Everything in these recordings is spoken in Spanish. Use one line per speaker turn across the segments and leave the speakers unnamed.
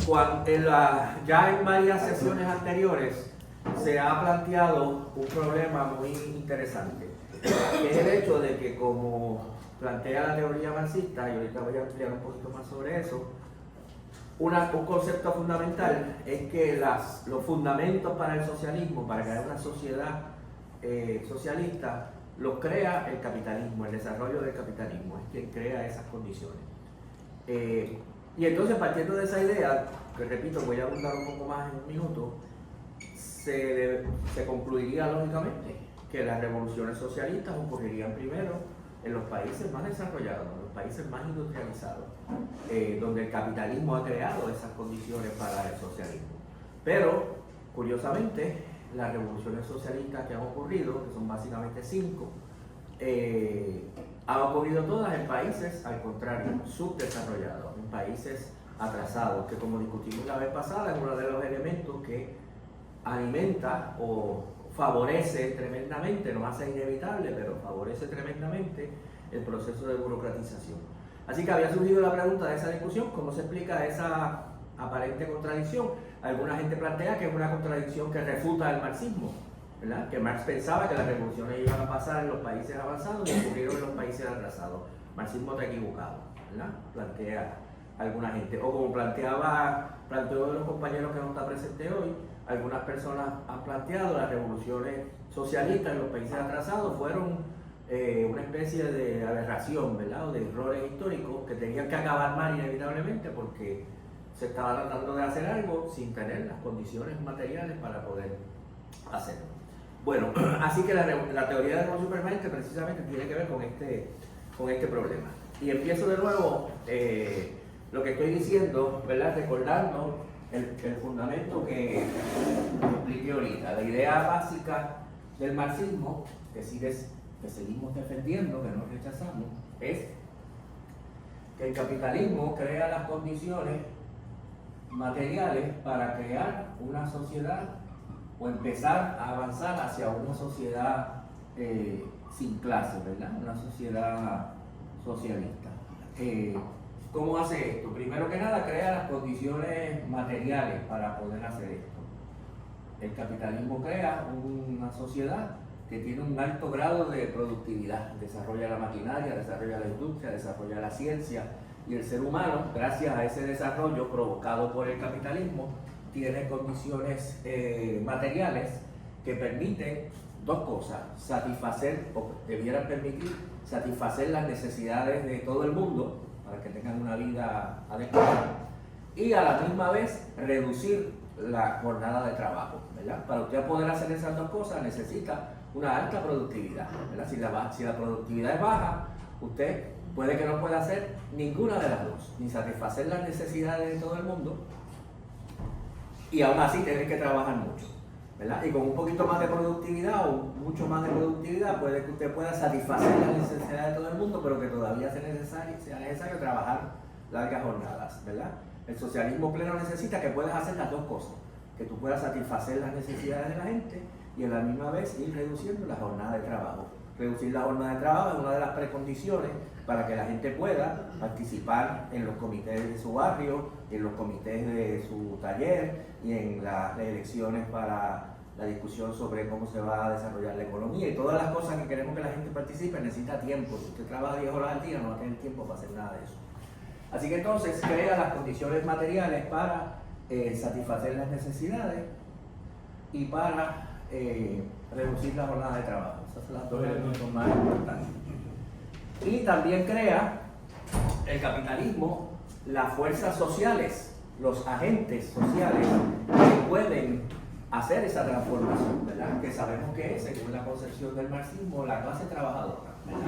Bueno, ya en varias sesiones anteriores se ha planteado un problema muy interesante, que es el hecho de que, como plantea la teoría marxista, y ahorita voy a ampliar un poquito más sobre eso, un concepto fundamental es que los fundamentos para el socialismo, para crear una sociedad socialista, los crea el capitalismo, el desarrollo del capitalismo, es quien crea esas condiciones. Y entonces, partiendo de esa idea, que repito, voy a abundar un poco más en un minuto, se concluiría lógicamente que las revoluciones socialistas ocurrirían primero en los países más desarrollados, en los países más industrializados, donde el capitalismo ha creado esas condiciones para el socialismo. Pero, curiosamente, las revoluciones socialistas que han ocurrido, que son básicamente 5, han ocurrido todas en países, al contrario, subdesarrollados, en países atrasados, que, como discutimos la vez pasada, es uno de los elementos que alimenta o favorece tremendamente, no hace inevitable, pero favorece tremendamente el proceso de burocratización. Así que había surgido la pregunta de esa discusión: ¿cómo se explica esa aparente contradicción? Alguna gente plantea que es una contradicción que refuta el marxismo, ¿verdad? Que Marx pensaba que las revoluciones iban a pasar en los países avanzados y ocurrieron en los países atrasados. Marxismo está equivocado, ¿verdad? Plantea alguna gente. O como planteó de los compañeros que no está presente hoy, algunas personas han planteado las revoluciones socialistas en los países atrasados fueron una especie de aberración, ¿verdad? O de errores históricos que tenían que acabar mal inevitablemente porque se estaba tratando de hacer algo sin tener las condiciones materiales para poder hacerlo. Bueno, así que la teoría de revolución permanente precisamente tiene que ver con este problema. Y empiezo de nuevo lo que estoy diciendo, ¿verdad? Recordando el fundamento que expliqué ahorita. La idea básica del marxismo, que seguimos defendiendo, que no rechazamos, es que el capitalismo crea las condiciones materiales para crear una sociedad o empezar a avanzar hacia una sociedad sin clases, ¿verdad? Una sociedad socialista. ¿Cómo hace esto? Primero que nada, crea las condiciones materiales para poder hacer esto. El capitalismo crea una sociedad que tiene un alto grado de productividad, desarrolla la maquinaria, desarrolla la industria, desarrolla la ciencia, y el ser humano, gracias a ese desarrollo provocado por el capitalismo, tiene condiciones materiales que permiten dos cosas: satisfacer, o debieran permitir satisfacer las necesidades de todo el mundo para que tengan una vida adecuada, y a la misma vez reducir la jornada de trabajo, ¿verdad? Para usted poder hacer esas dos cosas necesita una alta productividad, ¿verdad? Si la productividad es baja, usted puede que no pueda hacer ninguna de las dos, ni satisfacer las necesidades de todo el mundo, y aún así tener que trabajar mucho, ¿verdad? Y con un poquito más de productividad o mucho más de productividad puede que usted pueda satisfacer las necesidades de todo el mundo, pero que todavía sea necesario trabajar largas jornadas, ¿verdad? El socialismo pleno necesita que puedas hacer las dos cosas, que tú puedas satisfacer las necesidades de la gente y a la misma vez ir reduciendo la jornada de trabajo. Reducir la jornada de trabajo es una de las precondiciones para que la gente pueda participar en los comités de su barrio, en los comités de su taller y en las elecciones para la discusión sobre cómo se va a desarrollar la economía y todas las cosas que queremos que la gente participe. Necesita tiempo. Si usted trabaja 10 horas al día no va a tener tiempo para hacer nada de eso. Así que entonces crea las condiciones materiales para satisfacer las necesidades y para reducir la jornada de trabajo. Esas son las dos elementos más importantes. Y también crea el capitalismo las fuerzas sociales, los agentes sociales que pueden hacer esa transformación, ¿verdad? Que sabemos que es, según la concepción del marxismo, la clase trabajadora, ¿verdad?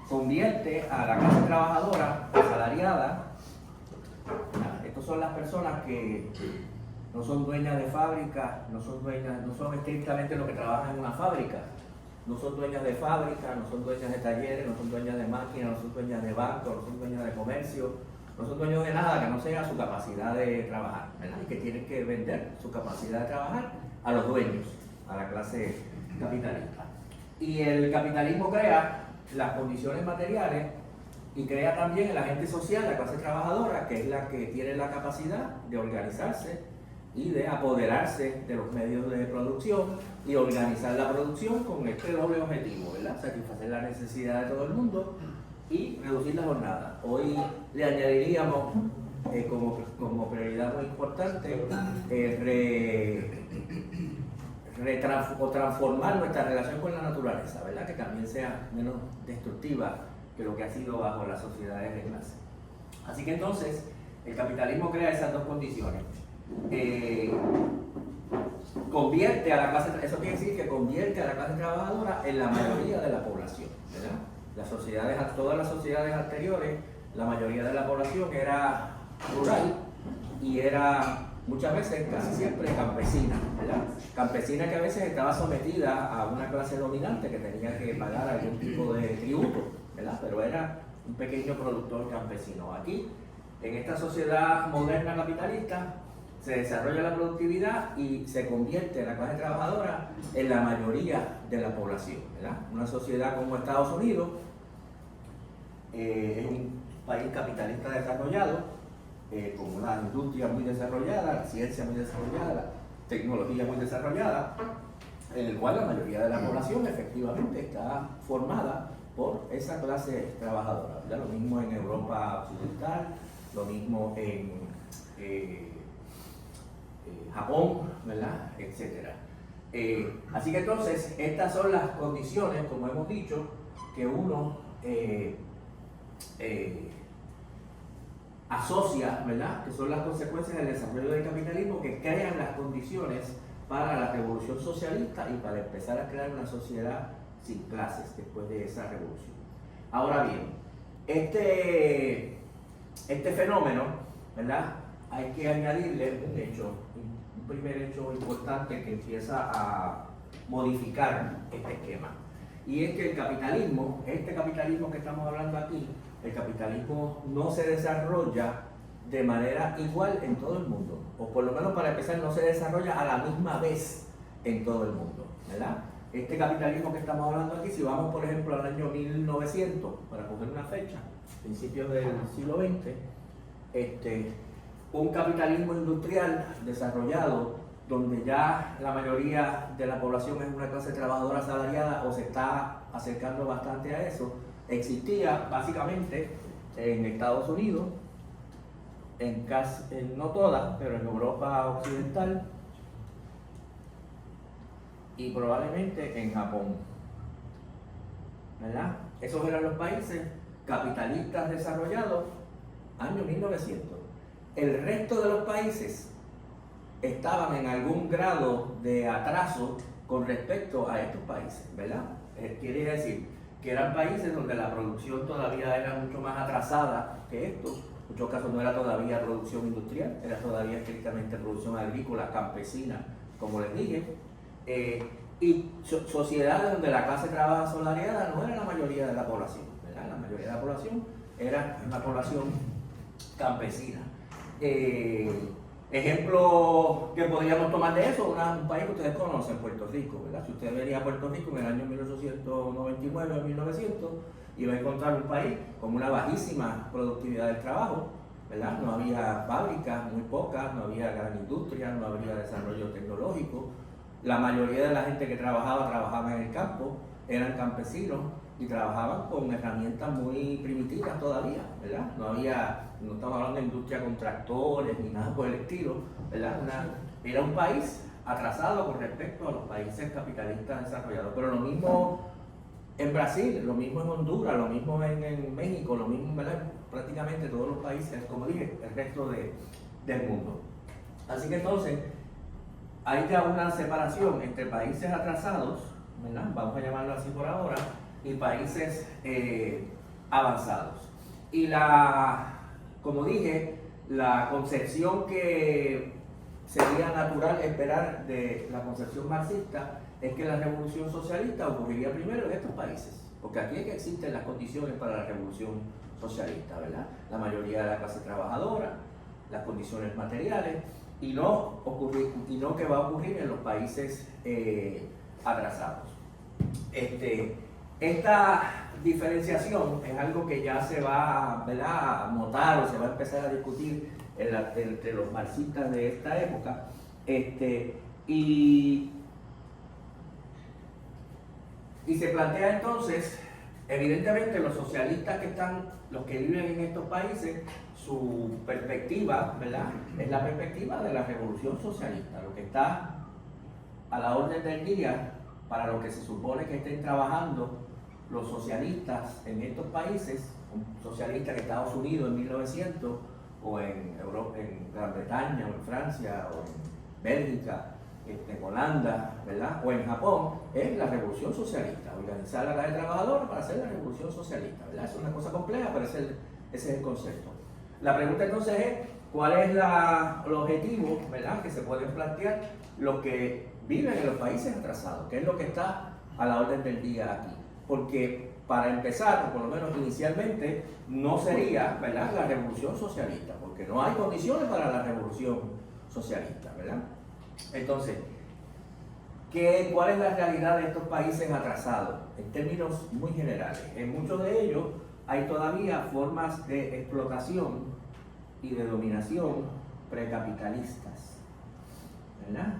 Convierte a la clase trabajadora asalariada. Estas son las personas que no son dueñas de fábrica, no son estrictamente los que trabajan en una fábrica, no son dueñas de fábrica, no son dueñas de talleres, no son dueñas de máquinas, no son dueñas de bancos, no son dueñas de comercio, no son dueños de nada que no sea su capacidad de trabajar, ¿verdad? Y que tienen que vender su capacidad de trabajar a los dueños, a la clase capitalista. Y el capitalismo crea las condiciones materiales y crea también el agente social, la clase trabajadora, que es la que tiene la capacidad de organizarse y de apoderarse de los medios de producción y organizar la producción con este doble objetivo, ¿verdad? Satisfacer la necesidad de todo el mundo y reducir la jornada. Hoy le añadiríamos como prioridad muy importante transformar nuestra relación con la naturaleza, ¿verdad? Que también sea menos destructiva que lo que ha sido bajo las sociedades de clase. Así que entonces el capitalismo crea esas dos condiciones. Convierte a la clase, eso quiere decir que convierte a la clase trabajadora en la mayoría de la población, ¿verdad? Todas las sociedades anteriores, la mayoría de la población era rural y era muchas veces, casi siempre, campesina, ¿verdad? Campesina que a veces estaba sometida a una clase dominante que tenía que pagar algún tipo de tributo, ¿verdad? Pero era un pequeño productor campesino. Aquí, en esta sociedad moderna capitalista, se desarrolla la productividad y se convierte la clase trabajadora en la mayoría de la población, ¿verdad? Una sociedad como Estados Unidos es un país capitalista desarrollado, con una industria muy desarrollada, la ciencia muy desarrollada, la tecnología muy desarrollada, en el cual la mayoría de la población efectivamente está formada por esa clase trabajadora, ¿verdad? Lo mismo en Europa occidental, lo mismo en Japón, ¿verdad? Etcétera. Así que entonces, estas son las condiciones, como hemos dicho, que uno asocia, ¿verdad? Que son las consecuencias del desarrollo del capitalismo que crean las condiciones para la revolución socialista y para empezar a crear una sociedad sin clases después de esa revolución. Ahora bien, este fenómeno, ¿verdad? Hay que añadirle un primer hecho importante que empieza a modificar este esquema. Y es que el capitalismo, este capitalismo que estamos hablando aquí, el capitalismo no se desarrolla de manera igual en todo el mundo, o por lo menos para empezar no se desarrolla a la misma vez en todo el mundo, ¿verdad? Este capitalismo que estamos hablando aquí, si vamos por ejemplo al año 1900, para coger una fecha, principios del siglo XX, un capitalismo industrial desarrollado donde ya la mayoría de la población es una clase trabajadora asalariada o se está acercando bastante a eso, existía básicamente en Estados Unidos, no todas, pero en Europa occidental y probablemente en Japón, ¿verdad? Esos eran los países capitalistas desarrollados año 1900. El resto de los países estaban en algún grado de atraso con respecto a estos países, ¿verdad? Quiere decir que eran países donde la producción todavía era mucho más atrasada que estos. En muchos casos no era todavía producción industrial, era todavía estrictamente producción agrícola, campesina, como les dije. Y sociedades donde la clase trabajadora asalariada no era la mayoría de la población, ¿verdad? La mayoría de la población era una población campesina. Ejemplo que podríamos tomar de eso, un país que ustedes conocen, Puerto Rico, ¿verdad? Si usted venía a Puerto Rico en el año 1899 o 1900, iba a encontrar un país con una bajísima productividad del trabajo, ¿verdad? No había fábricas, muy pocas, no había gran industria, no había desarrollo tecnológico. La mayoría de la gente que trabajaba en el campo, eran campesinos y trabajaban con herramientas muy primitivas todavía, ¿verdad? No estamos hablando de industria con tractores ni nada por el estilo, ¿verdad? Era un país atrasado con respecto a los países capitalistas desarrollados, pero lo mismo en Brasil, lo mismo en Honduras, lo mismo en México, lo mismo, ¿verdad? Prácticamente todos los países, como dije, el resto del mundo. Así que entonces, hay ya una separación entre países atrasados, ¿verdad? Vamos a llamarlo así por ahora, y países avanzados. Y como dije, la concepción que sería natural esperar de la concepción marxista es que la revolución socialista ocurriría primero en estos países, porque aquí es que existen las condiciones para la revolución socialista, ¿verdad? La mayoría de la clase trabajadora, las condiciones materiales, y no que va a ocurrir en los países atrasados. Esta diferenciación es algo que ya se va, ¿verdad?, a notar o se va a empezar a discutir entre los marxistas de esta época. Y se plantea entonces, evidentemente los socialistas los que viven en estos países, su perspectiva, ¿verdad?, es la perspectiva de la revolución socialista, lo que está a la orden del día para lo que se supone que estén trabajando los socialistas en estos países, un socialista en Estados Unidos en 1900, o en Europa, en Gran Bretaña, o en Francia, o en Bélgica, en Holanda, ¿verdad?, o en Japón, es la revolución socialista, organizar a la clase trabajadora para hacer la revolución socialista, ¿verdad? Es una cosa compleja, pero ese es el concepto. La pregunta entonces es, ¿cuál es el objetivo, ¿verdad?, que se pueden plantear los que viven en los países atrasados? ¿Qué es lo que está a la orden del día aquí? Porque para empezar, o por lo menos inicialmente, no sería, ¿verdad?, la revolución socialista, porque no hay condiciones para la revolución socialista, ¿verdad? Entonces, ¿cuál es la realidad de estos países atrasados? En términos muy generales. En muchos de ellos hay todavía formas de explotación y de dominación precapitalistas, ¿verdad?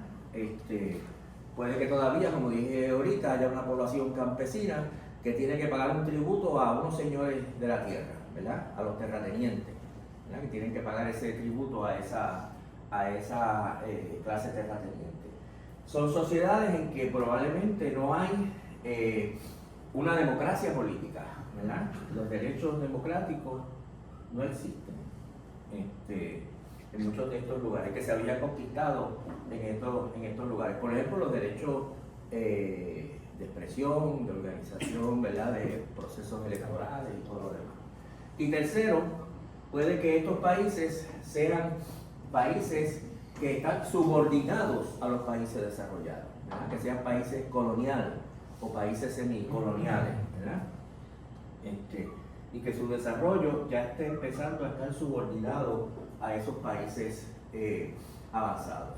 Puede que todavía, como dije ahorita, haya una población campesina que tiene que pagar un tributo a unos señores de la tierra, ¿verdad?, a los terratenientes, ¿verdad?, que tienen que pagar ese tributo a esa clase terrateniente. Son sociedades en que probablemente no hay una democracia política, ¿verdad? Los derechos democráticos no existen en muchos de estos lugares que se habían conquistado en estos lugares. Por ejemplo, los derechos de expresión, de organización, ¿verdad?, de procesos electorales y todo lo demás. Y tercero, puede que estos países sean países que están subordinados a los países desarrollados, ¿verdad?, que sean países coloniales o países semicoloniales, ¿verdad?, y que su desarrollo ya esté empezando a estar subordinado a esos países avanzados.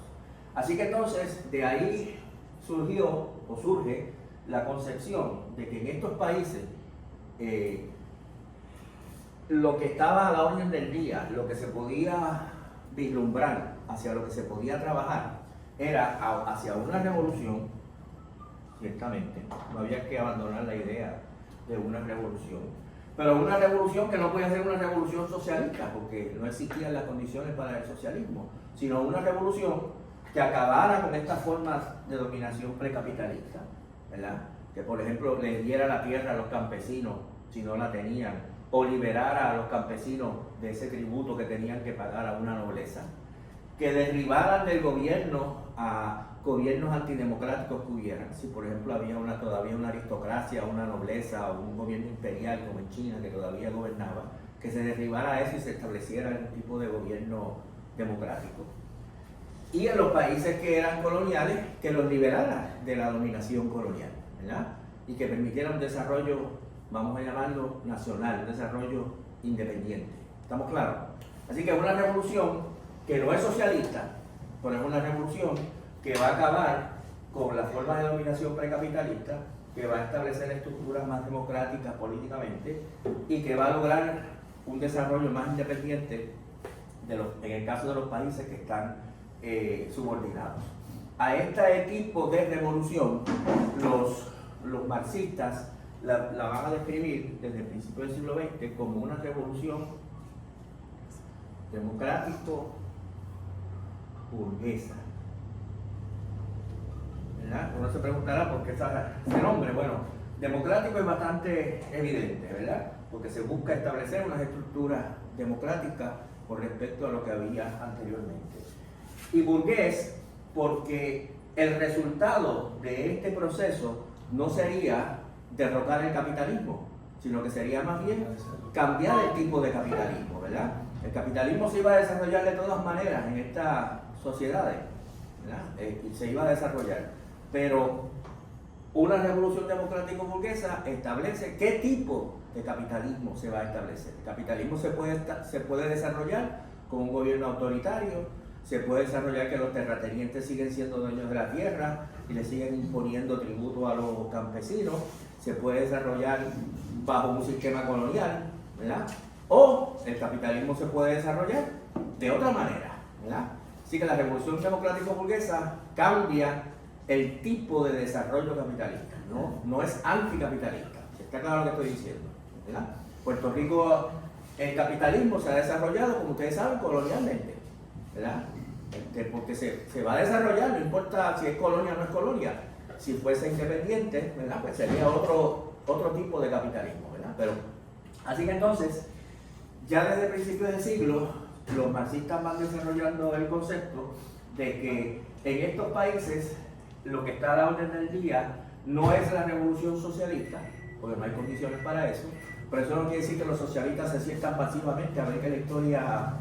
Así que entonces de ahí surge la concepción de que en estos países lo que estaba a la orden del día, lo que se podía vislumbrar, hacia lo que se podía trabajar, era hacia una revolución. Ciertamente, no había que abandonar la idea de una revolución, pero una revolución que no podía ser una revolución socialista, porque no existían las condiciones para el socialismo, sino una revolución que acabara con estas formas de dominación precapitalista, ¿verdad?, que por ejemplo le diera la tierra a los campesinos si no la tenían, o liberara a los campesinos de ese tributo que tenían que pagar a una nobleza, que derribaran del gobierno a gobiernos antidemocráticos que hubieran. Si por ejemplo había todavía una aristocracia, una nobleza o un gobierno imperial como en China que todavía gobernaba, que se derribara eso y se estableciera un tipo de gobierno democrático. Y en los países que eran coloniales, que los liberara de la dominación colonial, ¿verdad?, y que permitiera un desarrollo, vamos a llamarlo nacional, un desarrollo independiente. ¿Estamos claros? Así que es una revolución que no es socialista, pero es una revolución que va a acabar con las formas de dominación precapitalista, que va a establecer estructuras más democráticas políticamente y que va a lograr un desarrollo más independiente en el caso de los países que están subordinados. A este tipo de revolución los marxistas la van a describir desde el principio del siglo XX como una revolución democrático-burguesa. ¿Verdad? Uno se preguntará por qué ese nombre. Bueno, democrático es bastante evidente, ¿verdad?, porque se busca establecer unas estructuras democráticas con respecto a lo que había anteriormente. Y burgués, porque el resultado de este proceso no sería derrotar el capitalismo, sino que sería más bien cambiar el tipo de capitalismo, ¿verdad? El capitalismo se iba a desarrollar de todas maneras en estas sociedades, ¿verdad? Y se iba a desarrollar, pero una revolución democrático-burguesa establece qué tipo de capitalismo se va a establecer. El capitalismo se puede desarrollar con un gobierno autoritario, se puede desarrollar que los terratenientes siguen siendo dueños de la tierra y le siguen imponiendo tributo a los campesinos, se puede desarrollar bajo un sistema colonial, ¿verdad? O el capitalismo se puede desarrollar de otra manera, ¿verdad? Así que la revolución democrática burguesa cambia el tipo de desarrollo capitalista, no es anticapitalista. Está claro lo que estoy diciendo, ¿verdad? Puerto Rico, el capitalismo se ha desarrollado, como ustedes saben, colonialmente, ¿verdad? Porque se va a desarrollar, no importa si es colonia o no es colonia. Si fuese independiente, ¿verdad? Pues sería otro tipo de capitalismo, ¿verdad? Pero, así que entonces, ya desde principios del siglo, los marxistas van desarrollando el concepto de que en estos países lo que está a la orden del día no es la revolución socialista, porque no hay condiciones para eso, pero eso no quiere decir que los socialistas se sientan pasivamente a ver que la historia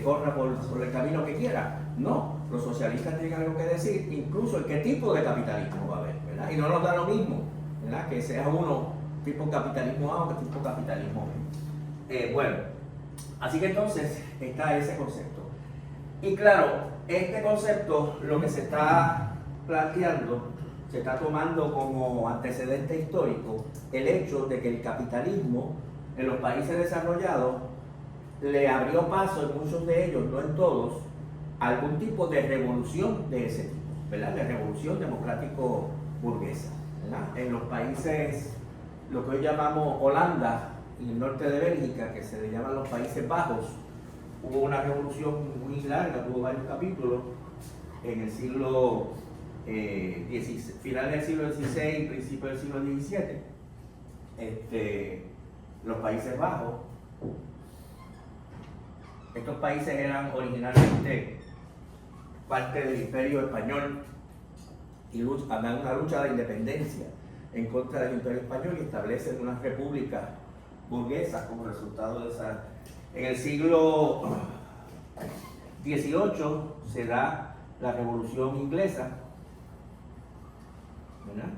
corra por el camino que quiera. No, los socialistas tienen algo que decir, incluso en qué tipo de capitalismo va a haber, ¿verdad? Y no nos da lo mismo, ¿verdad? Que sea uno tipo capitalismo A o que tipo capitalismo B. Bueno, así que entonces está ese concepto. Y claro, este concepto, lo que se está planteando, se está tomando como antecedente histórico el hecho de que el capitalismo en los países desarrollados le abrió paso en muchos de ellos, no en todos, a algún tipo de revolución de ese tipo, ¿verdad? De revolución democrático burguesa, ¿verdad? En los países, lo que hoy llamamos Holanda y el norte de Bélgica, que se le llaman los Países Bajos, hubo una revolución muy larga, tuvo varios capítulos en el siglo final del siglo XVI, principio del siglo XVII. Los Países Bajos, estos países eran originalmente parte del Imperio Español y había una lucha de independencia en contra del Imperio Español y establecen una república burguesa como resultado de esa. En el siglo XVIII se da la Revolución Inglesa, ¿verdad?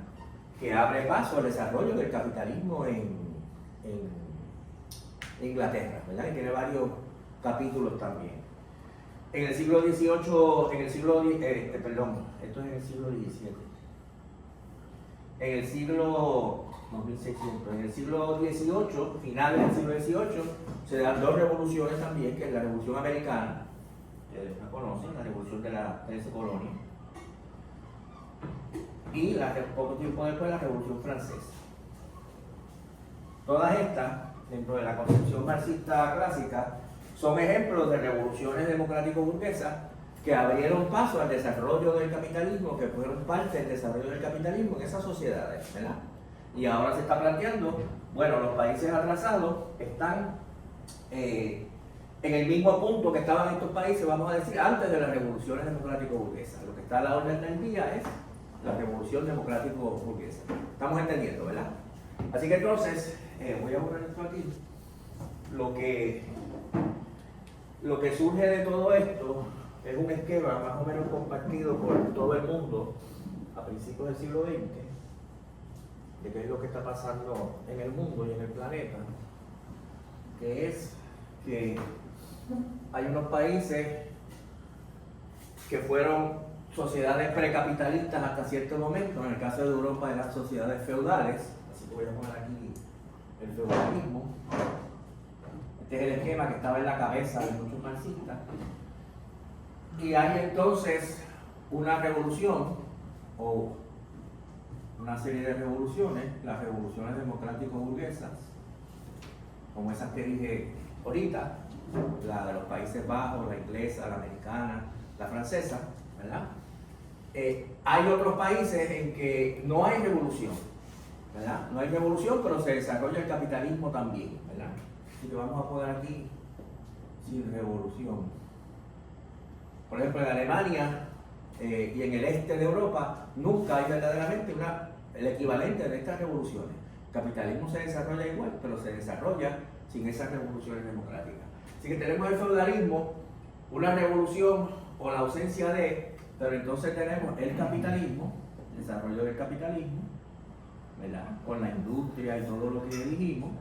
Que abre paso al desarrollo del capitalismo en Inglaterra, ¿verdad? Y tiene varios capítulos también. En el siglo XVIII, perdón, esto es en el siglo XVII. En el siglo 2600, en el siglo XVIII, finales del siglo XVIII, se dan dos revoluciones también, que es la Revolución Americana, que la conocen, la Revolución de la 13 Colonia, y poco tiempo después la Revolución Francesa. Todas estas, dentro de la concepción marxista clásica, son ejemplos de revoluciones democrático-burguesas que abrieron paso al desarrollo del capitalismo, que fueron parte del desarrollo del capitalismo en esas sociedades, ¿verdad? Y ahora se está planteando, bueno, los países atrasados están en el mismo punto que estaban estos países, vamos a decir, antes de las revoluciones democrático-burguesas. Lo que está a la orden del día es la revolución democrático-burguesa. Estamos entendiendo, ¿verdad? Así que entonces, voy a borrar esto aquí. Lo que surge de todo esto es un esquema más o menos compartido por todo el mundo a principios del siglo XX, de qué es lo que está pasando en el mundo y en el planeta, que es que hay unos países que fueron sociedades precapitalistas hasta cierto momento. En el caso de Europa eran sociedades feudales, así que voy a poner aquí el feudalismo. Este es el esquema que estaba en la cabeza de muchos marxistas. Y hay entonces una revolución, o una serie de revoluciones, las revoluciones democrático-burguesas, como esas que dije ahorita, la de los Países Bajos, la inglesa, la americana, la francesa, ¿verdad? Hay otros países en que no hay revolución, ¿verdad? No hay revolución, pero se desarrolla el capitalismo también, ¿verdad? Así que vamos a poner aquí sin revolución. Por ejemplo, en Alemania y en el este de Europa nunca hay verdaderamente el equivalente de estas revoluciones. El capitalismo se desarrolla igual, pero se desarrolla sin esas revoluciones democráticas. Así que tenemos el feudalismo, una revolución o la ausencia de, pero entonces tenemos el capitalismo, el desarrollo del capitalismo, ¿verdad? Con la industria y todo lo que dijimos.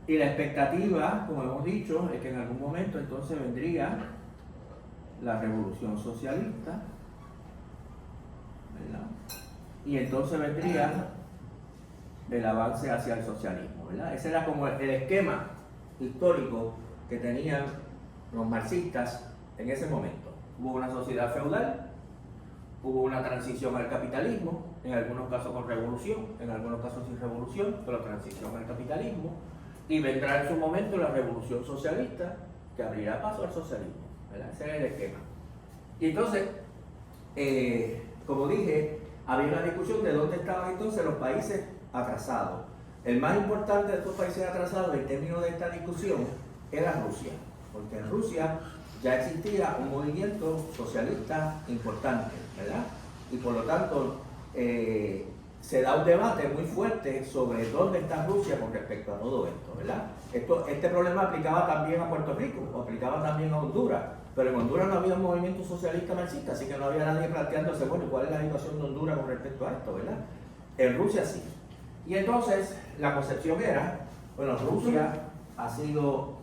Y la expectativa, como hemos dicho, es que en algún momento entonces vendría la revolución socialista, ¿verdad? Y entonces vendría el avance hacia el socialismo, ¿verdad? Ese era como el esquema histórico que tenían los marxistas en ese momento. Hubo una sociedad feudal, hubo una transición al capitalismo, en algunos casos con revolución, en algunos casos sin revolución, pero transición al capitalismo, y vendrá en su momento la revolución socialista que abrirá paso al socialismo, ¿verdad? Ese era el esquema. Y entonces, como dije, había una discusión de dónde estaban entonces los países atrasados. El más importante de estos países atrasados en términos de esta discusión era Rusia, porque en Rusia ya existía un movimiento socialista importante, ¿verdad? Y por lo tanto se da un debate muy fuerte sobre dónde está Rusia con respecto a todo esto, ¿verdad? Este problema aplicaba también a Puerto Rico, o aplicaba también a Honduras, pero en Honduras no había un movimiento socialista marxista, así que no había nadie planteándose, bueno, ¿cuál es la situación de Honduras con respecto a esto, ¿verdad? En Rusia sí. Y entonces la concepción era, bueno, Rusia ha sido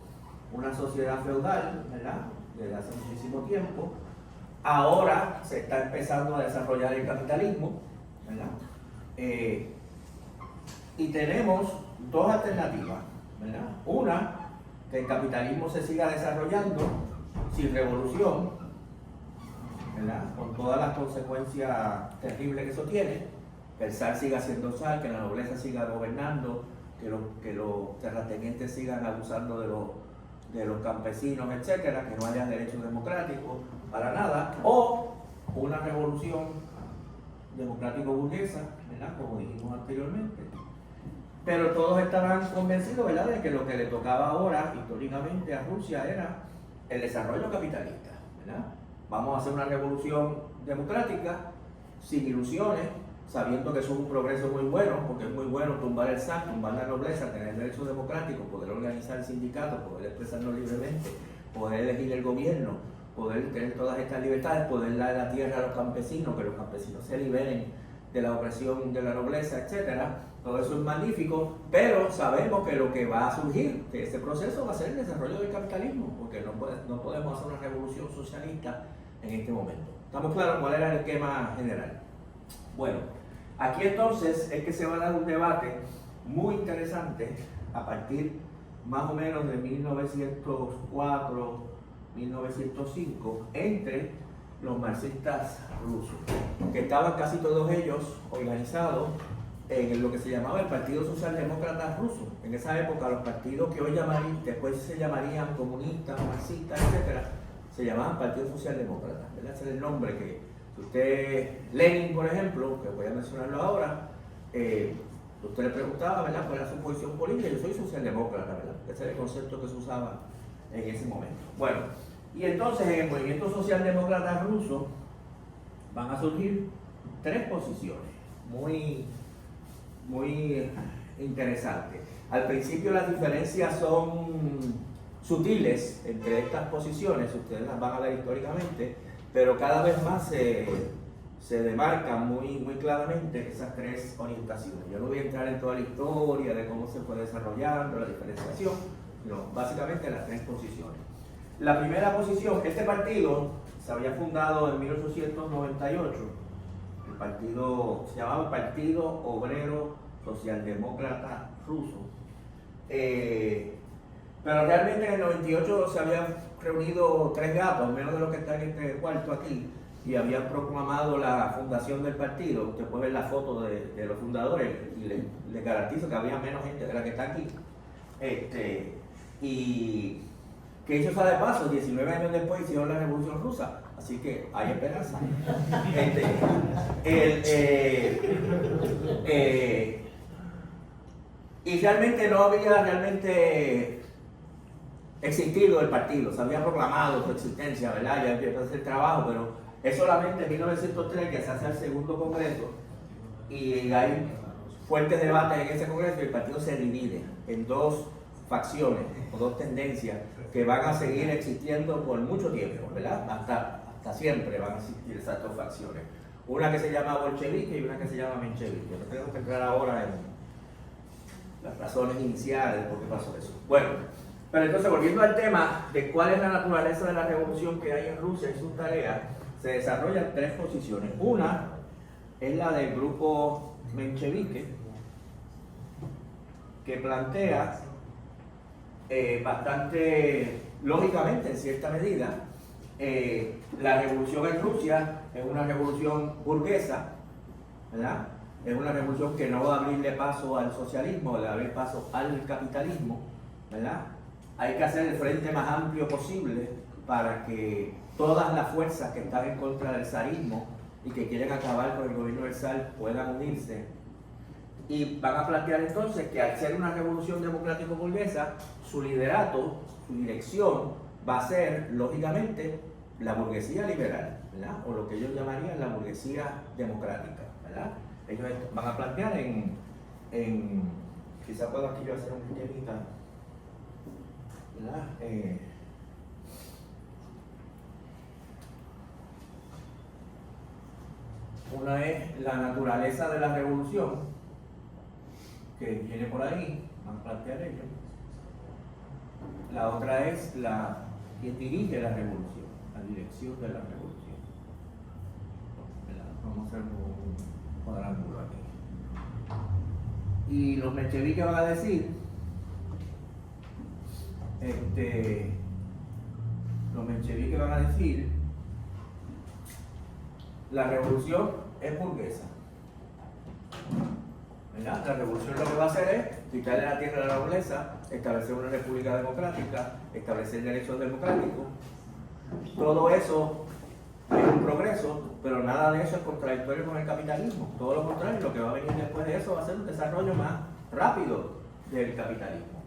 una sociedad feudal, ¿verdad?, desde hace muchísimo tiempo. Ahora se está empezando a desarrollar el capitalismo, ¿verdad? Y tenemos dos alternativas, ¿verdad? Una, que el capitalismo se siga desarrollando sin revolución, ¿verdad?, con todas las consecuencias terribles que eso tiene, que el zar siga siendo zar, que la nobleza siga gobernando, que los terratenientes sigan abusando de los campesinos, etcétera, que no haya derechos democráticos para nada, o una revolución democrático-burguesa, ¿verdad?, como dijimos anteriormente. Pero todos estaban convencidos, ¿verdad?, de que lo que le tocaba ahora, históricamente, a Rusia era el desarrollo capitalista, ¿verdad? Vamos a hacer una revolución democrática, sin ilusiones, sabiendo que eso es un progreso muy bueno, porque es muy bueno tumbar el zar, tumbar la nobleza, tener derechos democráticos, poder organizar sindicatos, poder expresarnos libremente, poder elegir el gobierno, poder tener todas estas libertades, poder dar la tierra a los campesinos, que los campesinos se liberen de la opresión de la nobleza, etcétera. Todo eso es magnífico, pero sabemos que lo que va a surgir de ese proceso va a ser el desarrollo del capitalismo, porque no podemos hacer una revolución socialista en este momento. ¿Estamos claros cuál era el esquema general? Bueno, aquí entonces es que se va a dar un debate muy interesante a partir más o menos de 1904, 1905, entre los marxistas rusos, que estaban casi todos ellos organizados en lo que se llamaba el Partido Socialdemócrata Ruso. En esa época los partidos que hoy después se llamarían comunistas, marxistas, etcétera, se llamaban Partido Socialdemócrata, ¿verdad? Ese es el nombre que usted, Lenin, por ejemplo, que voy a mencionarlo ahora, usted le preguntaba, ¿verdad?, cuál era su posición política. Yo soy socialdemócrata, ¿verdad? Ese era el concepto que se usaba en ese momento. Bueno, y entonces en el movimiento socialdemócrata ruso van a surgir tres posiciones muy interesantes. Al principio las diferencias son sutiles entre estas posiciones, ustedes las van a ver históricamente, pero cada vez más se demarcan muy claramente esas tres orientaciones. Yo no voy a entrar en toda la historia de cómo se fue desarrollando la diferenciación, sino básicamente las tres posiciones. La primera posición, este partido se había fundado en 1898, el partido se llamaba Partido Obrero Socialdemócrata Ruso, pero realmente en el 98 se habían reunido tres gatos, menos de los que están en este cuarto aquí, y habían proclamado la fundación del partido. Usted puede ver la foto de los fundadores y les garantizo que había menos gente de la que está aquí. Y que dicho sea de paso, 19 años después hicieron la Revolución Rusa, así que hay esperanza. Y realmente no había existido el partido, se había proclamado su existencia, ¿verdad? Ya empieza a hacer trabajo, pero es solamente en 1903 que se hace el segundo congreso y hay fuertes debates en ese congreso y el partido se divide en dos facciones o dos tendencias que van a seguir existiendo por mucho tiempo, ¿verdad? Hasta siempre van a existir esas dos facciones. Una que se llama bolchevique y una que se llama menchevique. No tenemos que entrar ahora en las razones iniciales de por qué pasó eso. Bueno, pero entonces volviendo al tema de cuál es la naturaleza de la revolución que hay en Rusia y sus tareas, se desarrollan tres posiciones. Una es la del grupo menchevique, que plantea bastante lógicamente, en cierta medida, la revolución en Rusia es una revolución burguesa, ¿verdad? Es una revolución que no va a abrirle paso al socialismo, va a abrir paso al capitalismo, ¿verdad? Hay que hacer el frente más amplio posible para que todas las fuerzas que están en contra del zarismo y que quieren acabar con el gobierno del zar puedan unirse. Y van a plantear entonces que al ser una revolución democrático-burguesa, su liderato, su dirección, va a ser, lógicamente, la burguesía liberal, ¿verdad? O lo que ellos llamarían la burguesía democrática, ¿verdad? Ellos van a plantear quizá puedo aquí yo hacer un temita, ¿verdad? Una es la naturaleza de la revolución, que viene por ahí, van a plantear ellos. La otra es quien dirige la revolución, la dirección de la revolución. Vamos a hacer un cuadrángulo aquí. Y los mencheviques van a decir, la revolución es burguesa, ¿verdad? La revolución lo que va a hacer es quitarle la tierra a la nobleza, establecer una república democrática, establecer derechos democráticos. Todo eso es un progreso, pero nada de eso es contradictorio con el capitalismo. Todo lo contrario, lo que va a venir después de eso va a ser un desarrollo más rápido del capitalismo.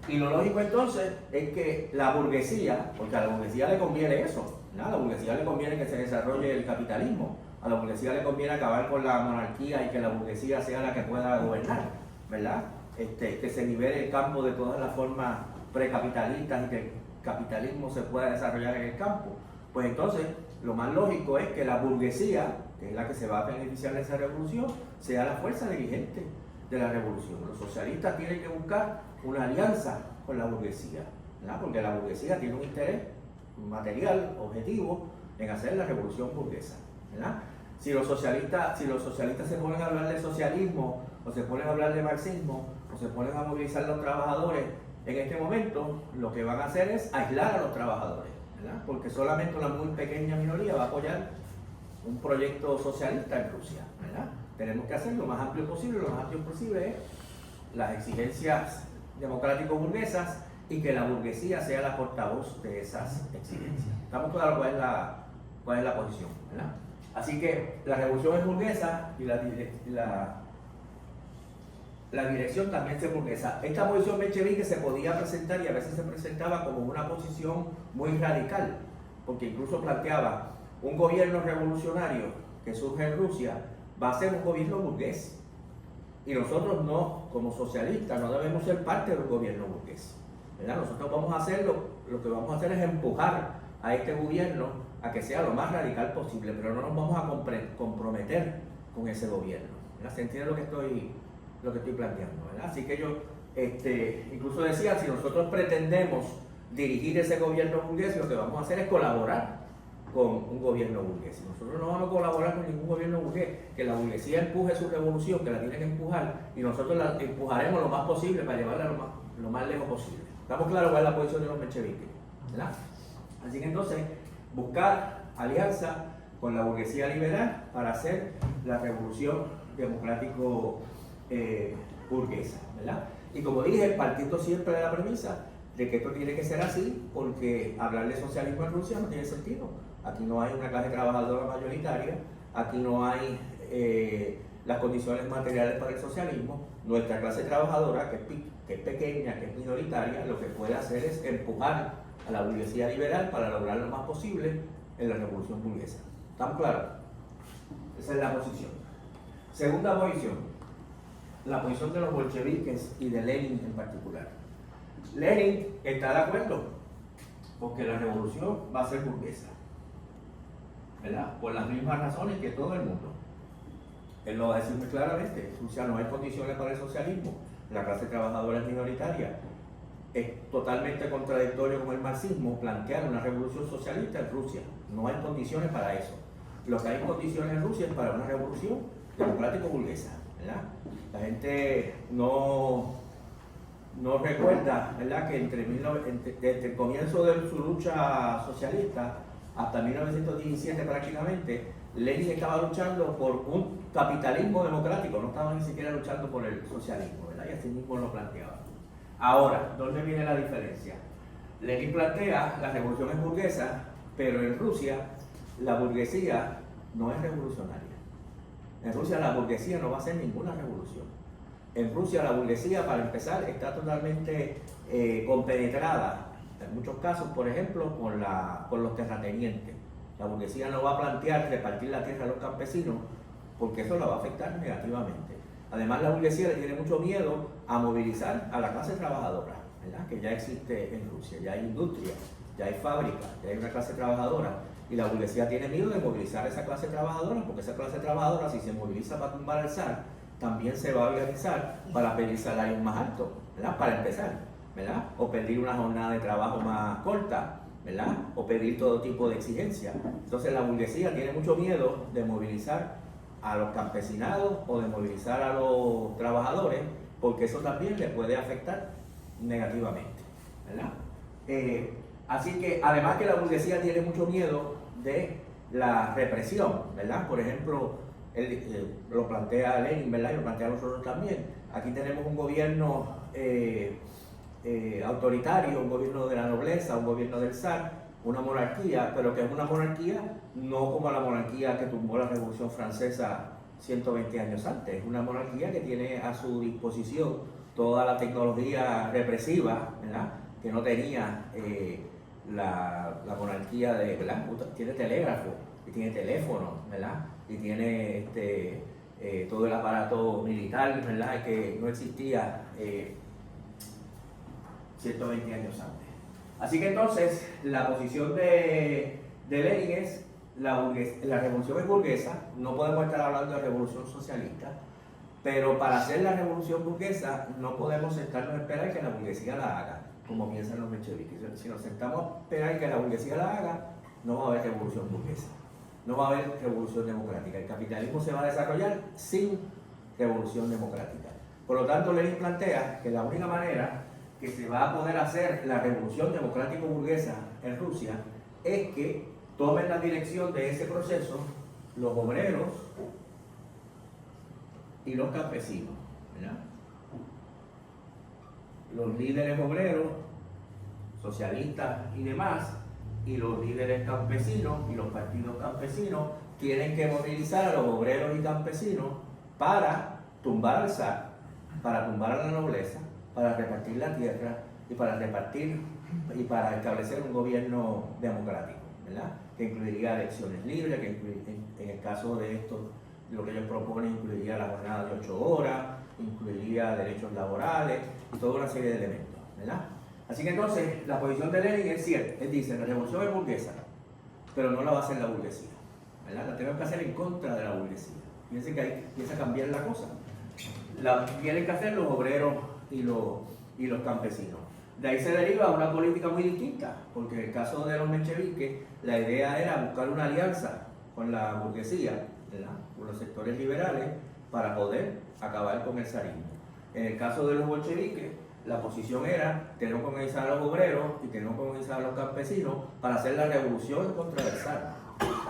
Y lo lógico entonces es que la burguesía, porque a la burguesía le conviene eso, ¿no? A la burguesía le conviene que se desarrolle el capitalismo, a la burguesía le conviene acabar con la monarquía y que la burguesía sea la que pueda gobernar, ¿verdad? Que se libere el campo de todas las formas precapitalistas y que el capitalismo se pueda desarrollar en el campo. Pues entonces, lo más lógico es que la burguesía, que es la que se va a beneficiar de esa revolución, sea la fuerza dirigente de la revolución. Los socialistas tienen que buscar una alianza con la burguesía, ¿verdad? Porque la burguesía tiene un interés material, objetivo, en hacer la revolución burguesa, ¿verdad? Si los socialistas se ponen a hablar de socialismo, o se ponen a hablar de marxismo, o se ponen a movilizar a los trabajadores en este momento, lo que van a hacer es aislar a los trabajadores, ¿verdad? Porque solamente una muy pequeña minoría va a apoyar un proyecto socialista en Rusia, ¿verdad? Tenemos que hacer lo más amplio posible. Lo más amplio posible es las exigencias democrático-burguesas y que la burguesía sea la portavoz de esas exigencias. ¿Estamos claros cuál es la posición, ¿verdad? Así que la revolución es burguesa y la dirección también es burguesa. Esta posición menchevique se podía presentar y a veces se presentaba como una posición muy radical, porque incluso planteaba un gobierno revolucionario que surge en Rusia va a ser un gobierno burgués. Y nosotros no, como socialistas, no debemos ser parte de un gobierno burgués, ¿verdad? Nosotros vamos a hacer lo que vamos a hacer es empujar a este gobierno a que sea lo más radical posible, pero no nos vamos a comprometer con ese gobierno, ¿verdad? ¿Se entiende lo que estoy planteando, ¿verdad? Así que yo incluso decía, si nosotros pretendemos dirigir ese gobierno burgués, lo que vamos a hacer es colaborar con un gobierno burgués. Nosotros no vamos a colaborar con ningún gobierno burgués, que la burguesía empuje su revolución, que la tiene que empujar, y nosotros la empujaremos lo más posible para llevarla lo más lejos posible. ¿Estamos claros cuál es la posición de los mencheviques, ¿verdad? Así que entonces, buscar alianza con la burguesía liberal para hacer la revolución democrático burguesa, ¿verdad? Y como dije, partiendo siempre de la premisa de que esto tiene que ser así, porque hablar de socialismo en Rusia no tiene sentido. Aquí no hay una clase trabajadora mayoritaria, aquí no hay las condiciones materiales para el socialismo. Nuestra clase trabajadora, que es pequeña, que es minoritaria, lo que puede hacer es empujar a la burguesía liberal para lograr lo más posible en la revolución burguesa. ¿Estamos claros? Esa es la posición. Segunda posición, la posición de los bolcheviques y de Lenin en particular. Lenin está de acuerdo porque la revolución va a ser burguesa, ¿verdad? Por las mismas razones que todo el mundo. Él lo va a decir muy claramente. Rusia no hay condiciones para el socialismo, la clase trabajadora es minoritaria. Es totalmente contradictorio con el marxismo plantear una revolución socialista en Rusia. No hay condiciones para eso. Lo que hay condiciones en Rusia es para una revolución democrático-burguesa, ¿verdad? La gente no no recuerda, ¿verdad?, que desde el comienzo de su lucha socialista hasta 1917 prácticamente, Lenin estaba luchando por un capitalismo democrático, no estaba ni siquiera luchando por el socialismo, ¿verdad? Y así mismo lo planteaba. Ahora, ¿dónde viene la diferencia? Lenin plantea la revolución es burguesa, pero en Rusia la burguesía no es revolucionaria. En Rusia la burguesía no va a hacer ninguna revolución. En Rusia la burguesía, para empezar, está totalmente compenetrada, en muchos casos, por ejemplo, con los terratenientes. La burguesía no va a plantear repartir la tierra a los campesinos porque eso la va a afectar negativamente. Además, la burguesía le tiene mucho miedo a movilizar a la clase trabajadora, ¿verdad?, que ya existe en Rusia. Ya hay industria, ya hay fábrica, ya hay una clase trabajadora. Y la burguesía tiene miedo de movilizar a esa clase trabajadora, porque esa clase trabajadora, si se moviliza para tumbar al zar, también se va a organizar para pedir salarios más altos, ¿verdad?, para empezar, ¿verdad?, o pedir una jornada de trabajo más corta, ¿verdad?, o pedir todo tipo de exigencias. Entonces la burguesía tiene mucho miedo de movilizar a los campesinados o de movilizar a los trabajadores, porque eso también le puede afectar negativamente, ¿verdad? Así que además que la burguesía tiene mucho miedo de la represión, ¿verdad? Por ejemplo, lo plantea Lenin, ¿verdad?, y lo plantea nosotros también. Aquí tenemos un gobierno autoritario, un gobierno de la nobleza, un gobierno del zar, una monarquía, pero que es una monarquía no como la monarquía que tumbó la Revolución Francesa 120 años antes. Es una monarquía que tiene a su disposición toda la tecnología represiva, ¿verdad?, que no tenía la monarquía de, ¿verdad?, tiene telégrafo, y tiene teléfono, ¿verdad?, y tiene todo el aparato militar, ¿verdad?, que no existía 120 años antes. Así que entonces la posición de Lenin es la revolución es burguesa, no podemos estar hablando de revolución socialista, pero para hacer la revolución burguesa no podemos sentarnos a esperar que la burguesía la haga, como piensan los mencheviques. Si nos sentamos a esperar que la burguesía la haga, no va a haber revolución burguesa, no va a haber revolución democrática. El capitalismo se va a desarrollar sin revolución democrática. Por lo tanto, Lenin plantea que la única manera que se va a poder hacer la revolución democrático-burguesa en Rusia es que tomen la dirección de ese proceso los obreros y los campesinos, ¿verdad? Los líderes obreros, socialistas y demás, y los líderes campesinos y los partidos campesinos tienen que movilizar a los obreros y campesinos para tumbar al zar, para tumbar a la nobleza, para repartir la tierra y para establecer un gobierno democrático, ¿verdad?, que incluiría elecciones libres, que en el caso de esto, lo que ellos proponen incluiría la jornada de 8 horas, incluiría derechos laborales y toda una serie de elementos, ¿verdad? Así que entonces la posición de Lenin es cierta. Él dice, la revolución es burguesa, pero no la va a hacer la burguesía, ¿verdad? La tenemos que hacer en contra de la burguesía. Fíjense que ahí empieza a cambiar la cosa. La tienen que hacer los obreros y los campesinos. De ahí se deriva una política muy distinta, porque en el caso de los mencheviques, la idea era buscar una alianza con la burguesía, ¿verdad?, con los sectores liberales, para poder acabar con el zarismo. En el caso de los bolcheviques, la posición era tenemos que organizar a los obreros y tenemos que organizar a los campesinos para hacer la revolución contra el zar,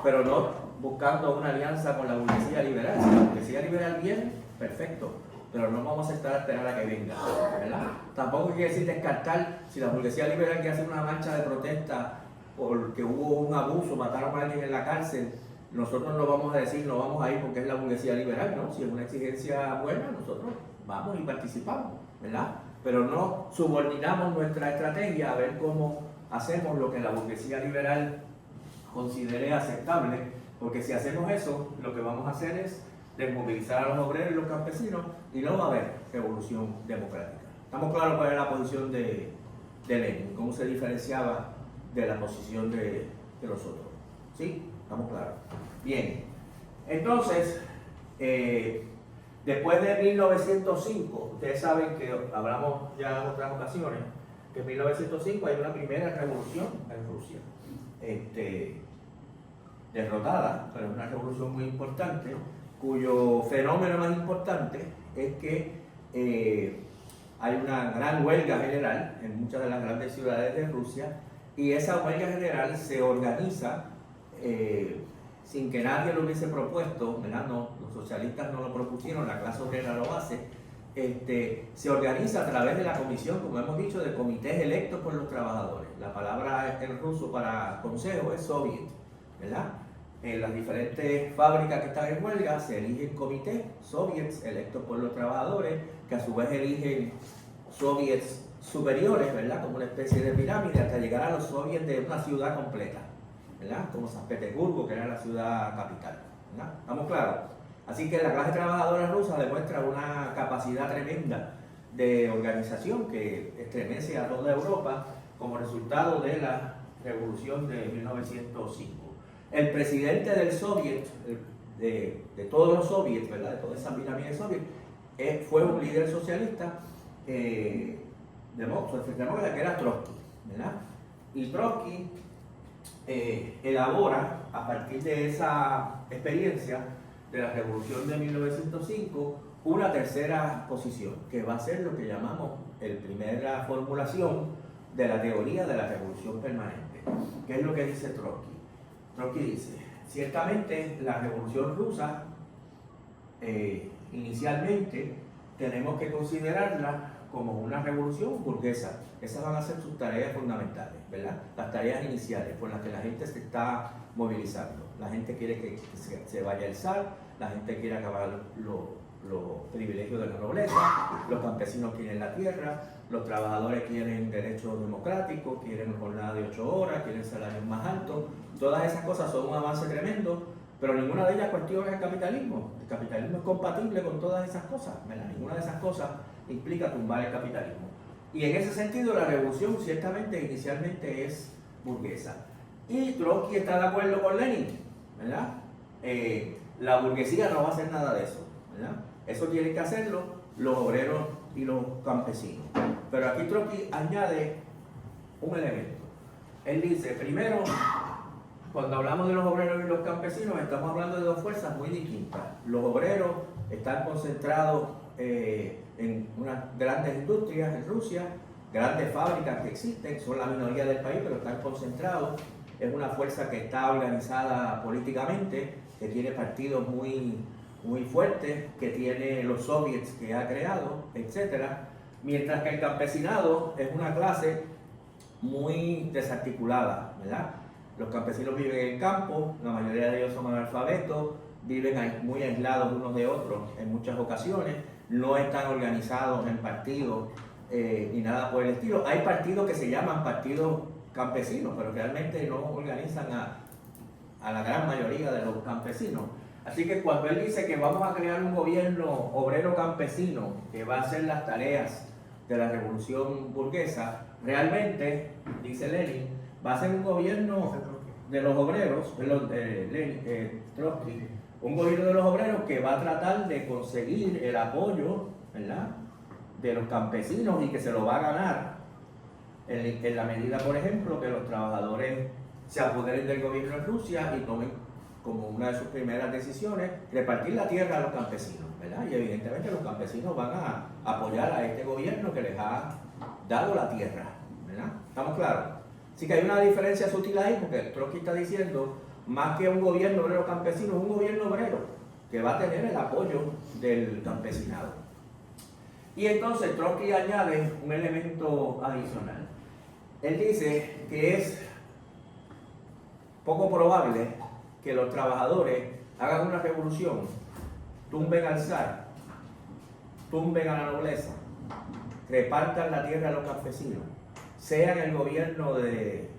pero no buscando una alianza con la burguesía liberal. Si la burguesía liberal viene, perfecto, pero no vamos a estar a esperar a que venga, ¿verdad? Tampoco quiere decir descartar si la burguesía liberal quiere hacer una marcha de protesta porque hubo un abuso, mataron a alguien en la cárcel. Nosotros no vamos a decir no vamos a ir porque es la burguesía liberal, ¿no? Si es una exigencia buena, nosotros vamos y participamos, ¿verdad? Pero no subordinamos nuestra estrategia a ver cómo hacemos lo que la burguesía liberal considere aceptable, porque si hacemos eso, lo que vamos a hacer es desmovilizar a los obreros y los campesinos y no va a haber revolución democrática. ¿Estamos claros cuál es la posición de Lenin? ¿Cómo se diferenciaba de la posición de los otros? ¿Sí? ¿Estamos claros? Bien. Entonces, después de 1905, ustedes saben que hablamos ya en otras ocasiones, que en 1905 hay una primera revolución en Rusia, derrotada, pero es una revolución muy importante, cuyo fenómeno más importante es que hay una gran huelga general en muchas de las grandes ciudades de Rusia, y esa huelga general se organiza sin que nadie lo hubiese propuesto, ¿verdad? No, los socialistas no lo propusieron, la clase obrera lo hace. Se organiza a través de la comisión, como hemos dicho, de comités electos por los trabajadores. La palabra en ruso para consejo es soviet, ¿verdad? En las diferentes fábricas que están en huelga se eligen comités, soviets electos por los trabajadores, que a su vez eligen soviets superiores, ¿verdad? Como una especie de pirámide, hasta llegar a los soviets de una ciudad completa, ¿verdad? Como San Petersburgo, que era la ciudad capital, ¿verdad? ¿Estamos claros? Así que la clase trabajadora rusa demuestra una capacidad tremenda de organización que estremece a toda Europa como resultado de la revolución de 1905. El presidente del soviet, de todos los soviets, ¿verdad? De toda esa pirámide soviet, fue un líder socialista demócrata, que era Trotsky, ¿verdad? Y Trotsky elabora, a partir de esa experiencia de la revolución de 1905, una tercera posición, que va a ser lo que llamamos la primera formulación de la teoría de la revolución permanente. ¿Qué es lo que dice Trotsky? Trotsky dice, ciertamente la revolución rusa, inicialmente, tenemos que considerarla como una revolución burguesa. Esas van a ser sus tareas fundamentales, ¿verdad? Las tareas iniciales por las que la gente se está movilizando. La gente quiere que se vaya el zar, la gente quiere acabar los privilegios de la nobleza, los campesinos quieren la tierra, los trabajadores quieren derechos democráticos, quieren jornada de 8 horas, quieren salarios más altos. Todas esas cosas son un avance tremendo, pero ninguna de ellas cuestiona el capitalismo. El capitalismo es compatible con todas esas cosas, ¿verdad? Ninguna de esas cosas implica tumbar el capitalismo. Y en ese sentido la revolución ciertamente inicialmente es burguesa. Y Trotsky está de acuerdo con Lenin, ¿verdad? La burguesía no va a hacer nada de eso, ¿verdad? Eso tienen que hacerlo los obreros y los campesinos. Pero aquí Trotsky añade un elemento. Él dice, primero, cuando hablamos de los obreros y los campesinos, estamos hablando de dos fuerzas muy distintas. Los obreros están concentrados en unas grandes industrias en Rusia, grandes fábricas que existen, son la minoría del país, pero están concentrados. Es una fuerza que está organizada políticamente, que tiene partidos muy fuertes, que tiene los soviets que ha creado, etc. Mientras que el campesinado es una clase muy desarticulada, ¿verdad? Los campesinos viven en el campo, la mayoría de ellos son analfabetos, viven muy aislados unos de otros en muchas ocasiones, no están organizados en partidos ni nada por el estilo. Hay partidos que se llaman partidos campesinos, pero realmente no organizan a la gran mayoría de los campesinos. Así que cuando él dice que vamos a crear un gobierno obrero campesino que va a hacer las tareas de la revolución burguesa, realmente, dice Lenin, va a ser un gobierno de los obreros, Trotsky, un gobierno de los obreros que va a tratar de conseguir el apoyo, ¿verdad?, de los campesinos y que se lo va a ganar en la medida, por ejemplo, que los trabajadores se apoderen del gobierno de Rusia y tomen como una de sus primeras decisiones repartir la tierra a los campesinos, ¿verdad? Y evidentemente los campesinos van a apoyar a este gobierno que les ha dado la tierra, ¿verdad? ¿Estamos claros? Así que hay una diferencia sutil ahí, porque Trotsky está diciendo, más que un gobierno obrero campesino, es un gobierno obrero que va a tener el apoyo del campesinado. Y entonces Trotsky añade un elemento adicional. Él dice que es poco probable que los trabajadores hagan una revolución, tumben al zar, tumben a la nobleza, repartan la tierra a los campesinos, sean el gobierno de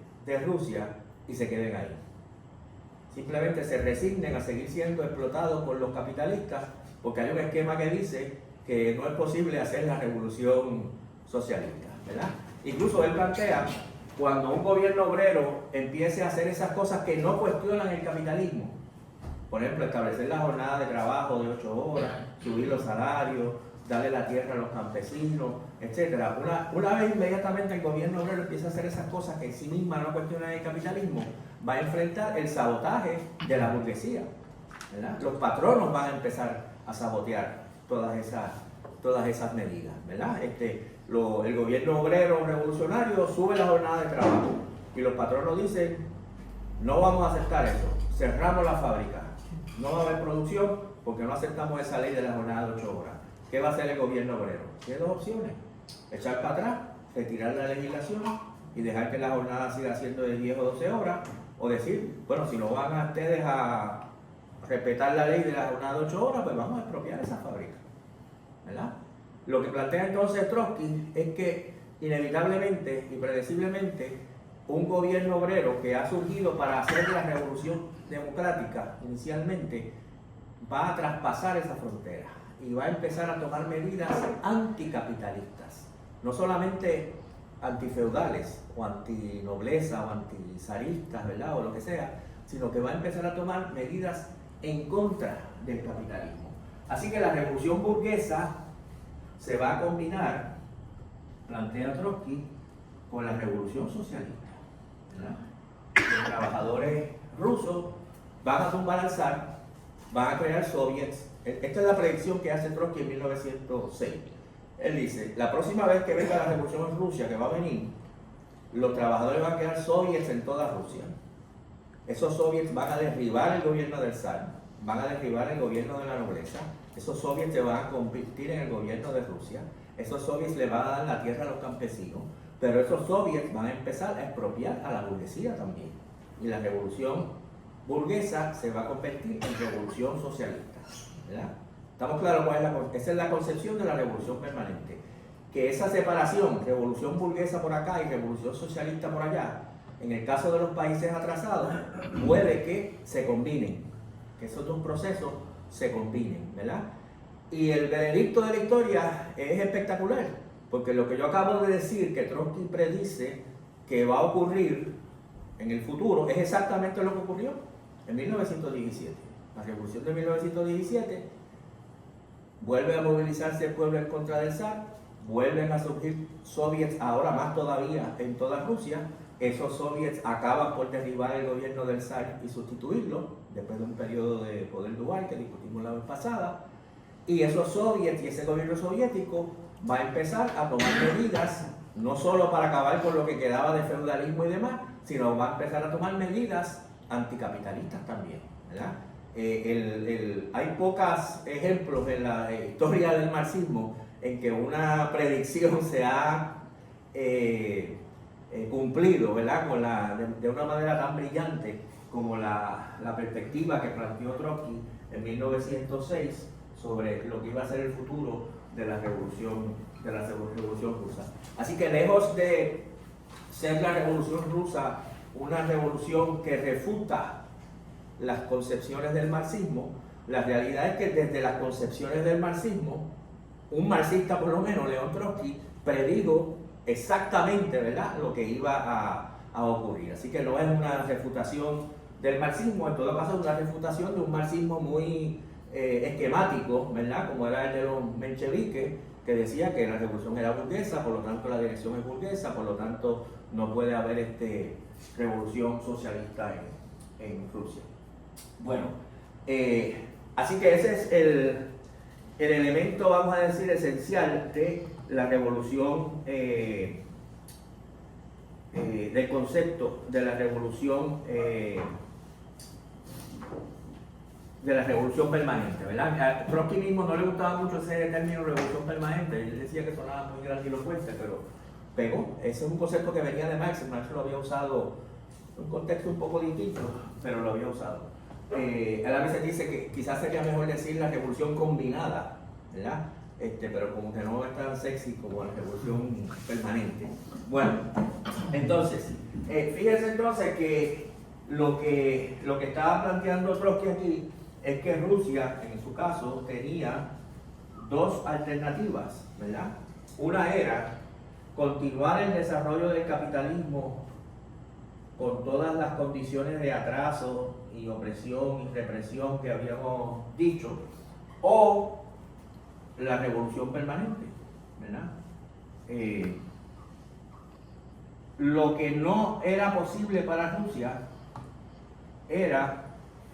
Rusia y se queden ahí. Simplemente se resignen a seguir siendo explotados por los capitalistas, porque hay un esquema que dice que no es posible hacer la revolución socialista, ¿verdad? Incluso él plantea, cuando un gobierno obrero empiece a hacer esas cosas que no cuestionan el capitalismo, por ejemplo, establecer la jornada de trabajo de 8 horas, subir los salarios, darle la tierra a los campesinos, etc. Una vez inmediatamente el gobierno obrero empieza a hacer esas cosas que en sí misma no cuestionan el capitalismo, va a enfrentar el sabotaje de la burguesía, ¿verdad? Los patronos van a empezar a sabotear todas esas todas esas medidas, ¿verdad? El gobierno obrero revolucionario sube la jornada de trabajo y los patronos dicen, no vamos a aceptar eso, cerramos la fábrica, no va a haber producción porque no aceptamos esa ley de la jornada de 8 horas. ¿Qué va a hacer el gobierno obrero? Tiene dos opciones, echar para atrás, retirar la legislación y dejar que la jornada siga siendo de 10 o 12 horas, o decir, bueno, si no van a ustedes a respetar la ley de la jornada de 8 horas, pues vamos a expropiar esa fábrica, ¿verdad? Lo que plantea entonces Trotsky es que inevitablemente y predeciblemente un gobierno obrero que ha surgido para hacer la revolución democrática inicialmente va a traspasar esa frontera y va a empezar a tomar medidas anticapitalistas, no solamente antifeudales o antinobleza o antizaristas, ¿verdad? O lo que sea, sino que va a empezar a tomar medidas en contra del capitalismo. Así que la revolución burguesa se va a combinar, plantea Trotsky, con la revolución socialista, ¿verdad? Los trabajadores rusos van a tumbar al zar, van a crear soviets. Esta es la predicción que hace Trotsky en 1906. Él dice, la próxima vez que venga la revolución en Rusia, que va a venir, los trabajadores van a crear soviets en toda Rusia. Esos soviets van a derribar el gobierno del zar, van a derribar el gobierno de la nobleza. Esos soviets se van a convertir en el gobierno de Rusia. Esos soviets le van a dar la tierra a los campesinos. Pero esos soviets van a empezar a expropiar a la burguesía también. Y la revolución burguesa se va a convertir en revolución socialista, ¿verdad? ¿Estamos claros cuál es esa es la concepción de la revolución permanente? Que esa separación, revolución burguesa por acá y revolución socialista por allá, en el caso de los países atrasados, puede que se combinen, que esos dos procesos se combinen, ¿verdad? Y el veredicto de la historia es espectacular, porque lo que yo acabo de decir, que Trotsky predice que va a ocurrir en el futuro, es exactamente lo que ocurrió en 1917. La revolución de 1917 vuelve a movilizarse el pueblo en contra del zar, vuelven a surgir soviets, ahora más todavía en toda Rusia. Esos soviets acaban por derribar el gobierno del zar y sustituirlo, después de un periodo de poder dual que discutimos la vez pasada. Y esos soviets y ese gobierno soviético va a empezar a tomar medidas, no solo para acabar con lo que quedaba de feudalismo y demás, sino va a empezar a tomar medidas anticapitalistas también, ¿verdad? Hay pocos ejemplos en la historia del marxismo en que una predicción se ha cumplido, ¿verdad? De una manera tan brillante como la perspectiva que planteó Trotsky en 1906 sobre lo que iba a ser el futuro de la revolución rusa. Así que lejos de ser la revolución rusa una revolución que refuta las concepciones del marxismo, la realidad es que desde las concepciones del marxismo, un marxista por lo menos, León Trotsky, predijo exactamente, ¿verdad?, lo que iba a ocurrir. Así que no es una refutación del marxismo, en todo caso es una refutación de un marxismo muy esquemático, ¿verdad?, como era el de los mencheviques, que decía que la revolución era burguesa, por lo tanto la dirección es burguesa, por lo tanto no puede haber revolución socialista en Rusia. Bueno, así que ese es el elemento, vamos a decir, esencial de la revolución, del concepto de la revolución permanente, ¿verdad? A Trotsky mismo no le gustaba mucho ese término revolución permanente, él decía que sonaba muy grandilocuente, pero pegó. Ese es un concepto que venía de Marx lo había usado en un contexto un poco distinto, pero lo había usado. Él a veces dice que quizás sería mejor decir la revolución combinada, ¿verdad? Pero como que no es tan sexy como la revolución permanente. Bueno, entonces, fíjense entonces que lo que estaba planteando Trotsky aquí es que Rusia, en su caso, tenía dos alternativas, ¿verdad? Una era continuar el desarrollo del capitalismo con todas las condiciones de atraso y opresión y represión que habíamos dicho, o la revolución permanente, ¿verdad? Lo que no era posible para Rusia era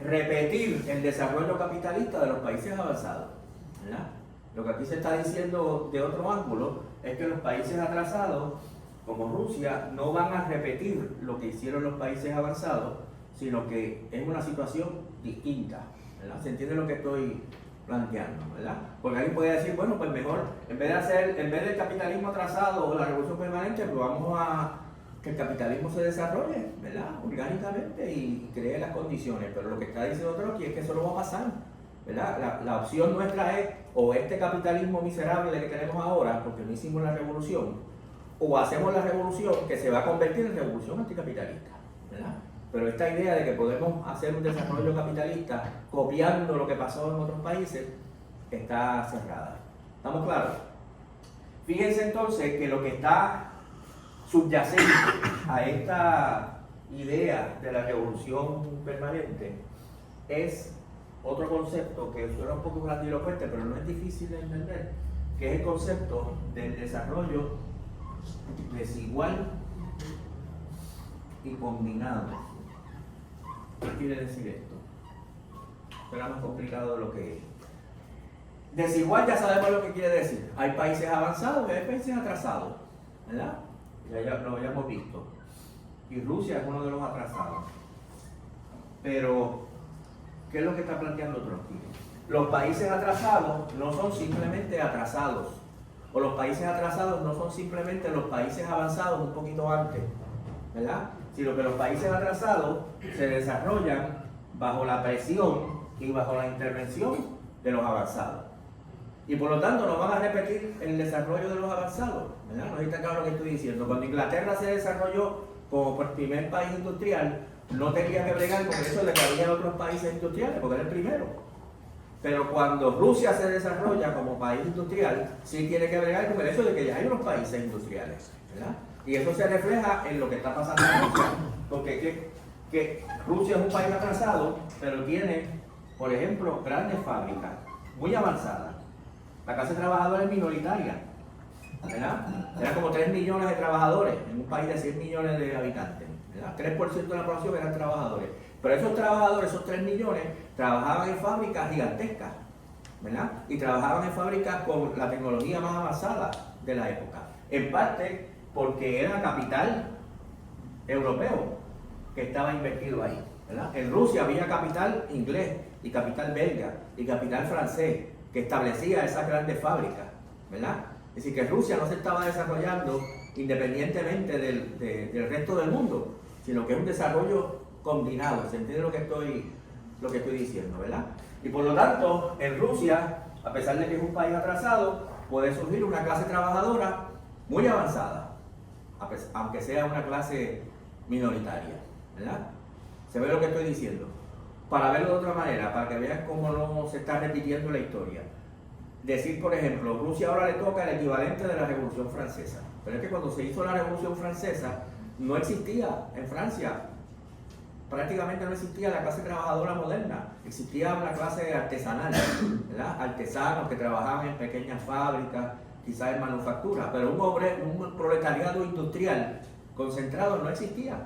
repetir el desarrollo capitalista de los países avanzados, ¿verdad? Lo que aquí se está diciendo de otro ángulo es que los países atrasados, como Rusia, no van a repetir lo que hicieron los países avanzados, sino que es una situación distinta, ¿verdad? ¿Se entiende lo que estoy planteando, verdad? Porque alguien puede decir, bueno, pues mejor, en vez del capitalismo atrasado o la revolución permanente, pues vamos a que el capitalismo se desarrolle, ¿verdad? Orgánicamente y cree las condiciones. Pero lo que está diciendo Trotsky es que eso no va a pasar, ¿verdad? La opción nuestra es o este capitalismo miserable que tenemos ahora, porque no hicimos la revolución, o hacemos la revolución que se va a convertir en revolución anticapitalista, ¿verdad? Pero esta idea de que podemos hacer un desarrollo capitalista copiando lo que pasó en otros países está cerrada. ¿Estamos claros? Fíjense entonces que lo que está subyacente a esta idea de la revolución permanente es otro concepto que suena un poco grandilocuente, pero no es difícil de entender, que es el concepto del desarrollo desigual y combinado. ¿Qué quiere decir esto? Suena más complicado de lo que es. Desigual ya sabemos lo que quiere decir. Hay países avanzados y hay países atrasados, ¿verdad? Ya lo habíamos visto. Y Rusia es uno de los atrasados. Pero, ¿qué es lo que está planteando Trotsky? Los países atrasados no son simplemente atrasados. O los países atrasados no son simplemente los países avanzados un poquito antes, ¿verdad? Sino que los países atrasados se desarrollan bajo la presión y bajo la intervención de los avanzados. Y por lo tanto no van a repetir el desarrollo de los avanzados, ¿verdad? No está claro lo que estoy diciendo. Cuando Inglaterra se desarrolló como el primer país industrial, no tenía que bregar con eso de que había otros países industriales, porque era el primero. Pero cuando Rusia se desarrolla como país industrial, sí tiene que bregar con el hecho de que ya hay unos países industriales, ¿verdad? Y eso se refleja en lo que está pasando en Rusia, porque que Rusia es un país atrasado, pero tiene, por ejemplo, grandes fábricas, muy avanzadas. La clase trabajadora es minoritaria, ¿verdad? Eran como 3 millones de trabajadores en un país de 100 millones de habitantes, ¿verdad? 3% de la población eran trabajadores. Pero esos trabajadores, esos 3 millones, trabajaban en fábricas gigantescas, ¿verdad? Y trabajaban en fábricas con la tecnología más avanzada de la época. En parte porque era capital europeo que estaba invertido ahí, ¿verdad? En Rusia había capital inglés y capital belga y capital francés que establecía esas grandes fábricas, ¿verdad? Es decir, que Rusia no se estaba desarrollando independientemente del resto del mundo, sino que es un desarrollo combinado. ¿Se entiende lo que estoy diciendo, verdad? Y por lo tanto, en Rusia, a pesar de que es un país atrasado, puede surgir una clase trabajadora muy avanzada, aunque sea una clase minoritaria, ¿verdad? ¿Se ve lo que estoy diciendo? Para verlo de otra manera, para que vean cómo no se está repitiendo la historia. Decir, por ejemplo, Rusia ahora le toca el equivalente de la Revolución Francesa. Pero es que cuando se hizo la Revolución Francesa, no existía en Francia, prácticamente no existía la clase trabajadora moderna. Existía una clase artesanal, ¿verdad? Artesanos que trabajaban en pequeñas fábricas, quizás en manufactura, pero un proletariado industrial concentrado no existía,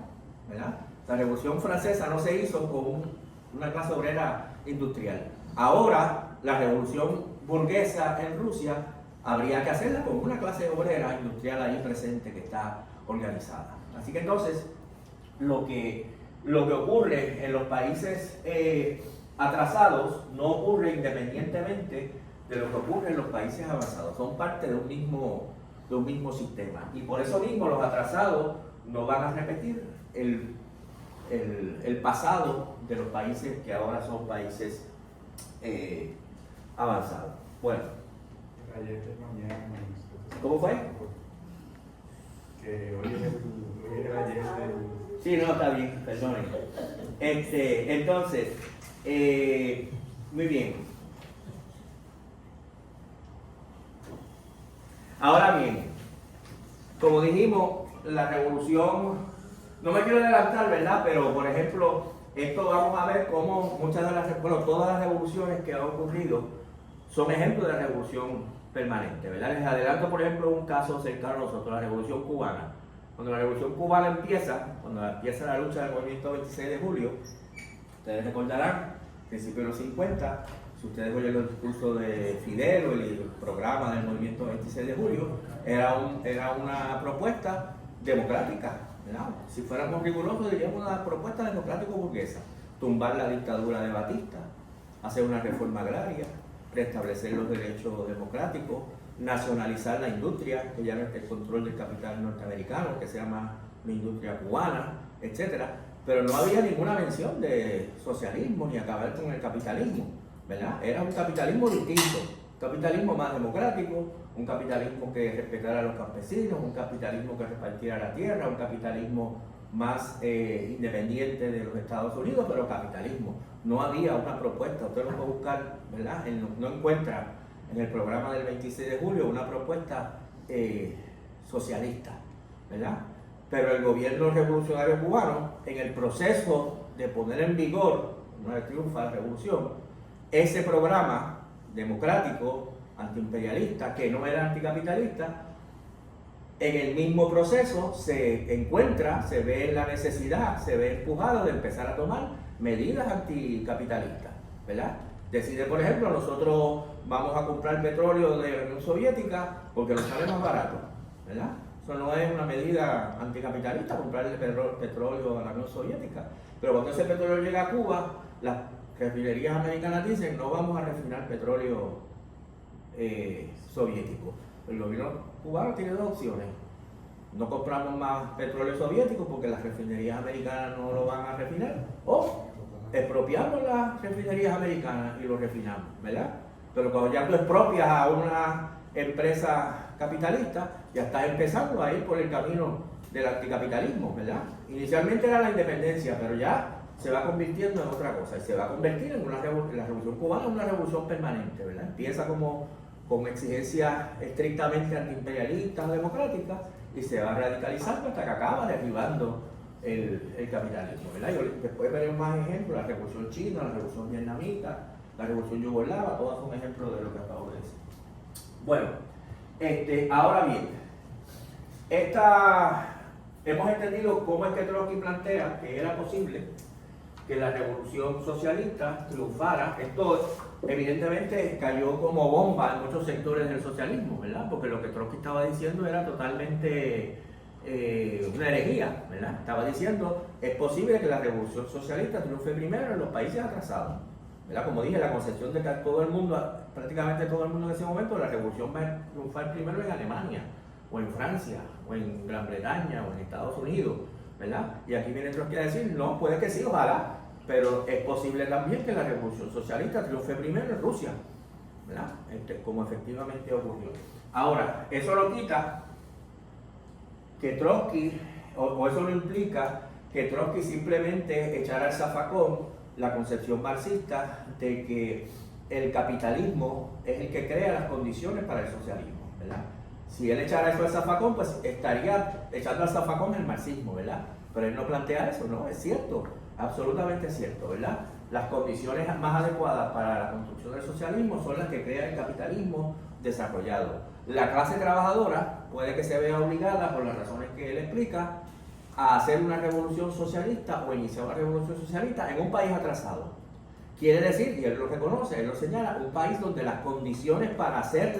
¿verdad? La Revolución Francesa no se hizo con una clase obrera industrial. Ahora, la revolución burguesa en Rusia habría que hacerla con una clase obrera industrial ahí presente que está organizada. Así que entonces, lo que ocurre en los países atrasados no ocurre independientemente de lo que ocurre en los países avanzados. Son parte de un mismo sistema. Y por eso mismo los atrasados no van a repetir el pasado de los países que ahora son países avanzados. Bueno. ¿Cómo fue?
Que hoy es el ayer del...
Sí, no, está bien, perdonen. Entonces, muy bien. Ahora bien, como dijimos, la revolución, no me quiero adelantar, ¿verdad? Pero, por ejemplo, esto vamos a ver cómo todas las revoluciones que han ocurrido son ejemplos de la revolución permanente, ¿verdad? Les adelanto, por ejemplo, un caso cercano a nosotros, la revolución cubana. Cuando la revolución cubana cuando empieza la lucha del movimiento 26 de julio, ustedes recordarán, a principios de los 50, si ustedes oyen el discurso de Fidel o el programa del movimiento 26 de julio, era una propuesta democrática, ¿verdad? Si fuéramos rigurosos diríamos una propuesta democrático-burguesa: tumbar la dictadura de Batista, hacer una reforma agraria, restablecer los derechos democráticos, nacionalizar la industria, que ya no es el control del capital norteamericano, que sea más una industria cubana, etcétera. Pero no había ninguna mención de socialismo ni acabar con el capitalismo, ¿verdad? Era un capitalismo distinto, un capitalismo más democrático, un capitalismo que respetara a los campesinos, un capitalismo que repartiera la tierra, un capitalismo más independiente de los Estados Unidos, pero capitalismo. No había una propuesta, usted lo puede buscar, ¿verdad? No encuentra en el programa del 26 de julio una propuesta socialista, ¿verdad? Pero el gobierno revolucionario cubano, en el proceso de poner en vigor, no triunfa la revolución, ese programa democrático, antiimperialista, que no era anticapitalista, en el mismo proceso se encuentra, se ve la necesidad, se ve empujado de empezar a tomar medidas anticapitalistas, ¿verdad? Decide, por ejemplo, nosotros vamos a comprar petróleo de la Unión Soviética porque nos sale más barato, ¿verdad? Eso no es una medida anticapitalista, comprarle petróleo a la Unión Soviética. Pero cuando ese petróleo llega a Cuba, las refinerías americanas dicen: no vamos a refinar petróleo soviético. El gobierno cubano tiene dos opciones: no compramos más petróleo soviético porque las refinerías americanas no lo van a refinar, o expropiamos las refinerías americanas y lo refinamos, ¿verdad? Pero cuando ya tú expropias a una empresa capitalista, ya estás empezando a ir por el camino del anticapitalismo, ¿verdad? Inicialmente era la independencia, pero ya se va convirtiendo en otra cosa, y se va a convertir en la revolución cubana en una revolución permanente, ¿verdad? Empieza como con exigencias estrictamente antiimperialistas o democráticas, y se va radicalizando hasta que acaba derribando el capitalismo, ¿verdad? Y después veremos más ejemplos: la revolución china, la revolución vietnamita, la revolución yugoslava, todas son ejemplos de lo que acabo de decir. Bueno, ahora bien, hemos entendido cómo es que Trotsky plantea que era posible que la revolución socialista triunfara. Esto evidentemente cayó como bomba en muchos sectores del socialismo, ¿verdad? Porque lo que Trotsky estaba diciendo era totalmente una herejía, ¿verdad? Estaba diciendo: es posible que la revolución socialista triunfe primero en los países atrasados, ¿verdad? Como dije, la concepción de que todo el mundo, prácticamente todo el mundo en ese momento, la revolución va a triunfar primero en Alemania, o en Francia, o en Gran Bretaña, o en Estados Unidos, ¿verdad? Y aquí viene Trotsky a decir: no, puede que sí, ojalá, pero es posible también que la revolución socialista triunfe primero en Rusia, ¿verdad? Como efectivamente ocurrió. Ahora, eso lo quita que Trotsky, o eso no implica que Trotsky simplemente echara al zafacón la concepción marxista de que el capitalismo es el que crea las condiciones para el socialismo, ¿verdad? Si él echara eso al zafacón, pues estaría echando al zafacón el marxismo, ¿verdad? Pero él no plantea eso, ¿no? Es cierto, absolutamente cierto, ¿verdad? Las condiciones más adecuadas para la construcción del socialismo son las que crea el capitalismo desarrollado. La clase trabajadora puede que se vea obligada, por las razones que él explica, a hacer una revolución socialista o iniciar una revolución socialista en un país atrasado. Quiere decir, y él lo reconoce, él lo señala, un país donde las condiciones para hacer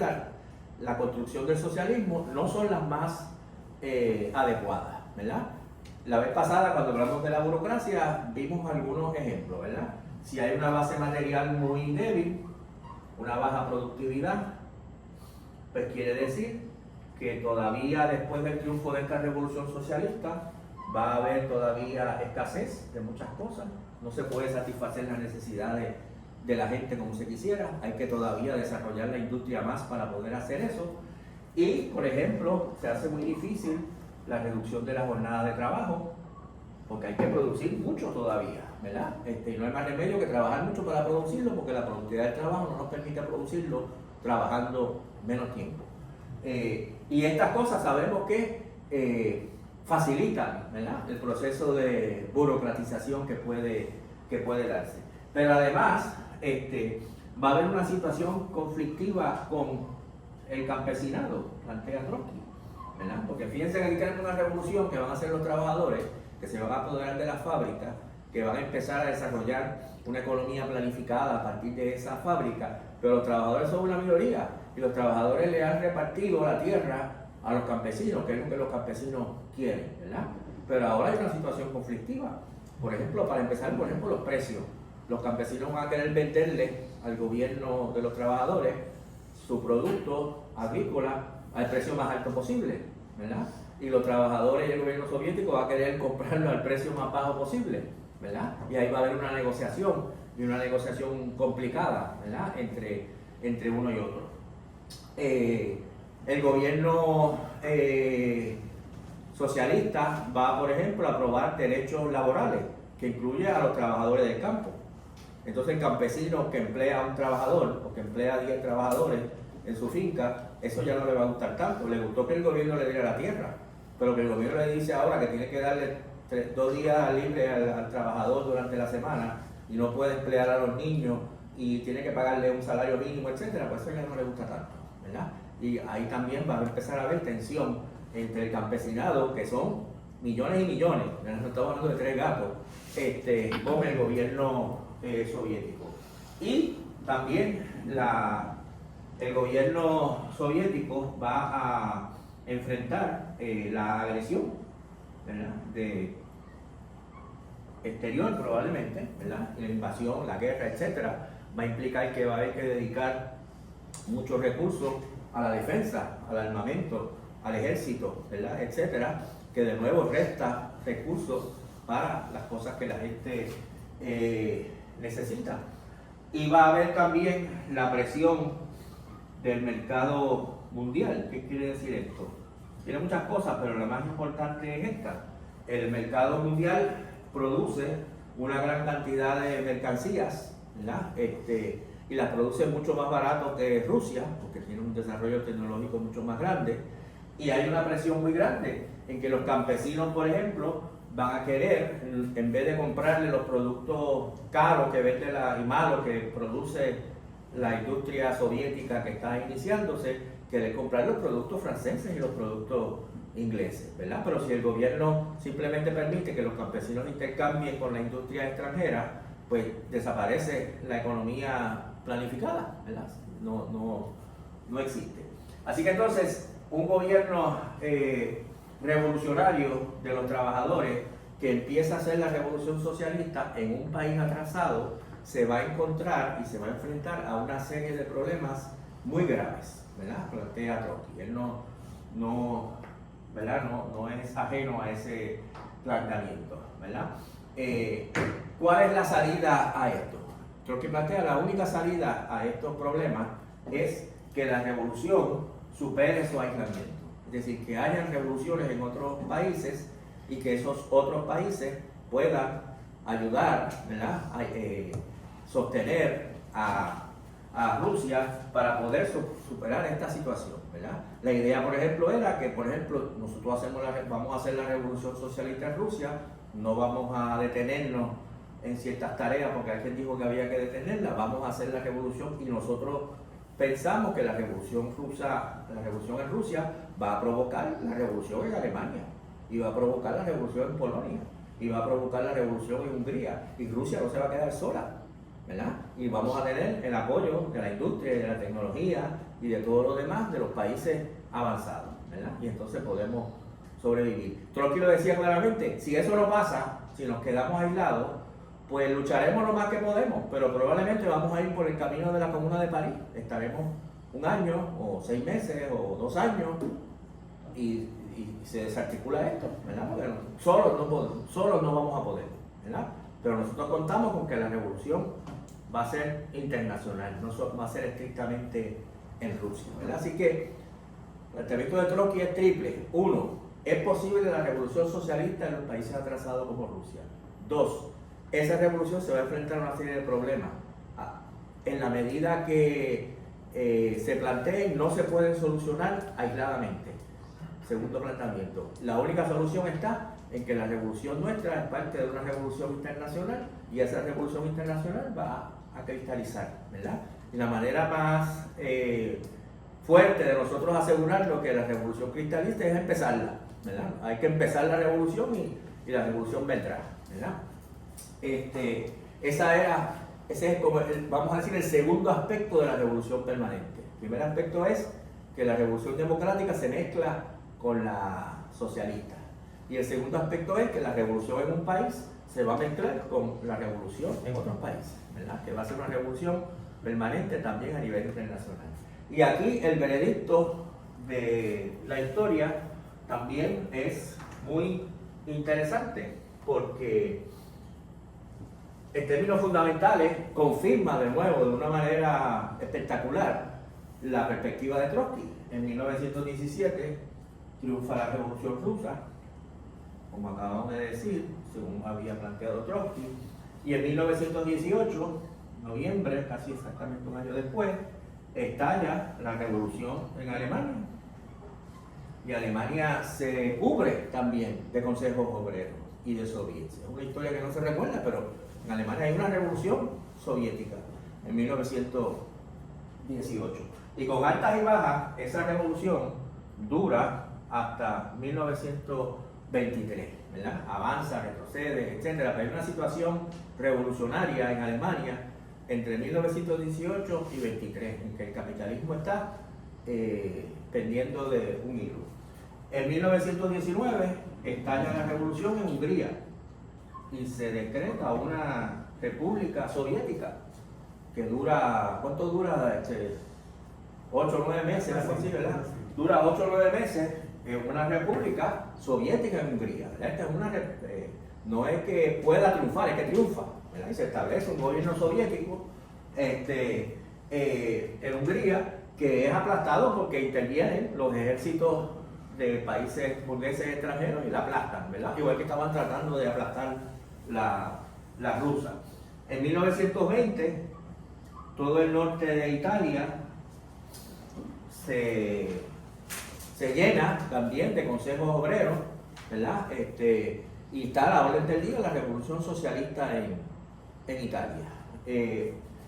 la construcción del socialismo no son las más adecuadas, ¿verdad? La vez pasada, cuando hablamos de la burocracia, vimos algunos ejemplos, ¿verdad? Si hay una base material muy débil, una baja productividad, pues quiere decir que todavía después del triunfo de esta revolución socialista va a haber todavía escasez de muchas cosas. No se puede satisfacer las necesidades de la gente como se quisiera. Hay que todavía desarrollar la industria más para poder hacer eso. Y, por ejemplo, se hace muy difícil la reducción de la jornada de trabajo, porque hay que producir mucho todavía, ¿verdad? Y no hay más remedio que trabajar mucho para producirlo, porque la productividad del trabajo no nos permite producirlo trabajando menos tiempo. Y estas cosas sabemos que facilitan, ¿verdad?, el proceso de burocratización que puede darse. Pero además va a haber una situación conflictiva con el campesinado, plantea Trotsky, ¿verdad? Porque fíjense que aquí tenemos una revolución que van a hacer los trabajadores, que se van a apoderar de las fábricas, que van a empezar a desarrollar una economía planificada a partir de esa fábrica, pero los trabajadores son una minoría y los trabajadores le han repartido la tierra a los campesinos, que es lo que los campesinos quieren, ¿verdad? Pero ahora hay una situación conflictiva. Por ejemplo, para empezar, los precios. Los campesinos van a querer venderle al gobierno de los trabajadores su producto agrícola al precio más alto posible, ¿verdad? Y los trabajadores y el gobierno soviético va a querer comprarlo al precio más bajo posible, ¿verdad? Y ahí va a haber una negociación, y una negociación complicada, ¿verdad? Entre uno y otro. El gobierno socialista va, por ejemplo, a aprobar derechos laborales, que incluye a los trabajadores del campo. Entonces el campesino que emplea a un trabajador o que emplea a 10 trabajadores en su finca, eso ya no le va a gustar tanto. Le gustó que el gobierno le diera la tierra, pero que el gobierno le dice ahora que tiene que darle 2 días libres al trabajador durante la semana y no puede emplear a los niños y tiene que pagarle un salario mínimo, etcétera, pues eso ya no le gusta tanto, ¿verdad? Y ahí también va a empezar a haber tensión entre el campesinado, que son millones y millones, no estamos hablando de 3 gatos, con el gobierno soviético. Y también el gobierno soviético va a enfrentar la agresión, ¿verdad?, de exterior probablemente, ¿verdad? La invasión, la guerra, etcétera, va a implicar que va a haber que dedicar muchos recursos a la defensa, al armamento, al ejército, ¿verdad?, etcétera, que de nuevo resta recursos para las cosas que la gente necesita. Y va a haber también la presión del mercado mundial. ¿Qué quiere decir esto? Tiene muchas cosas, pero la más importante es esta. El mercado mundial produce una gran cantidad de mercancías, ¿verdad? Y las produce mucho más barato que Rusia, porque tiene un desarrollo tecnológico mucho más grande, y hay una presión muy grande en que los campesinos, por ejemplo, van a querer, en vez de comprarle los productos caros que vende y malos que produce la industria soviética que está iniciándose, querer comprar los productos franceses y los productos ingleses, ¿verdad? Pero si el gobierno simplemente permite que los campesinos intercambien con la industria extranjera, pues desaparece la economía planificada, ¿verdad? No existe. Así que entonces, un gobierno revolucionario de los trabajadores que empieza a hacer la revolución socialista en un país atrasado, se va a encontrar y se va a enfrentar a una serie de problemas muy graves, ¿verdad? Plantea Trotsky. Él ¿verdad? No es ajeno a ese planteamiento, ¿verdad? ¿Cuál es la salida a esto? Trotsky plantea la única salida a estos problemas es que la revolución supere su aislamiento. Es decir, que hayan revoluciones en otros países y que esos otros países puedan ayudar, ¿verdad?, a sostener a Rusia para poder superar esta situación, ¿verdad? La idea, por ejemplo, era que, por ejemplo, nosotros vamos a hacer la revolución socialista en Rusia, no vamos a detenernos en ciertas tareas porque alguien dijo que había que detenerla, vamos a hacer la revolución y nosotros pensamos que la revolución en Rusia va a provocar la revolución en Alemania, y va a provocar la revolución en Polonia, y va a provocar la revolución en Hungría, y Rusia no se va a quedar sola, ¿verdad? Y vamos a tener el apoyo de la industria, de la tecnología y de todo lo demás de los países avanzados, ¿verdad? Y entonces podemos sobrevivir. Trotsky lo decía claramente, si eso no pasa, si nos quedamos aislados, pues lucharemos lo más que podemos, pero probablemente vamos a ir por el camino de la Comuna de París. Estaremos 1 año, o 6 meses, o 2 años, y se desarticula esto, ¿verdad? Porque solos no vamos a poder, ¿verdad? Pero nosotros contamos con que la revolución va a ser internacional, no va a ser estrictamente en Rusia, ¿verdad? Así que el planteamiento de Trotsky es triple. 1, es posible la revolución socialista en los países atrasados como Rusia. 2, esa revolución se va a enfrentar a una serie de problemas. En la medida que se planteen, no se pueden solucionar aisladamente. Segundo planteamiento, la única solución está en que la revolución nuestra es parte de una revolución internacional y esa revolución internacional va a cristalizar, ¿verdad? Y la manera más fuerte de nosotros asegurarlo que la revolución cristalice es empezarla, ¿verdad? Hay que empezar la revolución y la revolución vendrá, ¿verdad? Ese es como, vamos a decir, el segundo aspecto de la revolución permanente. El primer aspecto es que la revolución democrática se mezcla con la socialista. Y el segundo aspecto es que la revolución en un país se va a mezclar con la revolución en otros países, ¿verdad? Que va a ser una revolución permanente también a nivel internacional. Y aquí el veredicto de la historia también es muy interesante, porque en términos fundamentales confirma de nuevo de una manera espectacular la perspectiva de Trotsky. En 1917 triunfa la Revolución Rusa, como acabamos de decir, según había planteado Trotsky, y en 1918, noviembre, casi exactamente un año después, estalla la revolución en Alemania. Y Alemania se cubre también de consejos obreros y de soviets. Es una historia que no se recuerda, pero en Alemania hay una revolución soviética en 1918. Y con altas y bajas, esa revolución dura hasta 1923, ¿verdad? Avanza, retrocede, etc. Pero hay una situación revolucionaria en Alemania entre 1918 y 23, en que el capitalismo está pendiendo de un hilo. En 1919 estalla la revolución en Hungría y se decreta una república soviética que dura, ¿cuánto dura? 8 o 9 meses, algo así, ¿verdad? Dura 8 o 9 meses, es una república soviética en Hungría, ¿verdad? Esta es no es que pueda triunfar, es que triunfa, ¿verdad? Y se establece un gobierno soviético en Hungría, que es aplastado porque intervienen los ejércitos de países burgueses extranjeros y la aplastan, ¿verdad? Igual que estaban tratando de aplastar la rusa. En 1920, todo el norte de Italia se llena también de consejos obreros, ¿verdad? Y está a la orden del día la revolución socialista en Italia.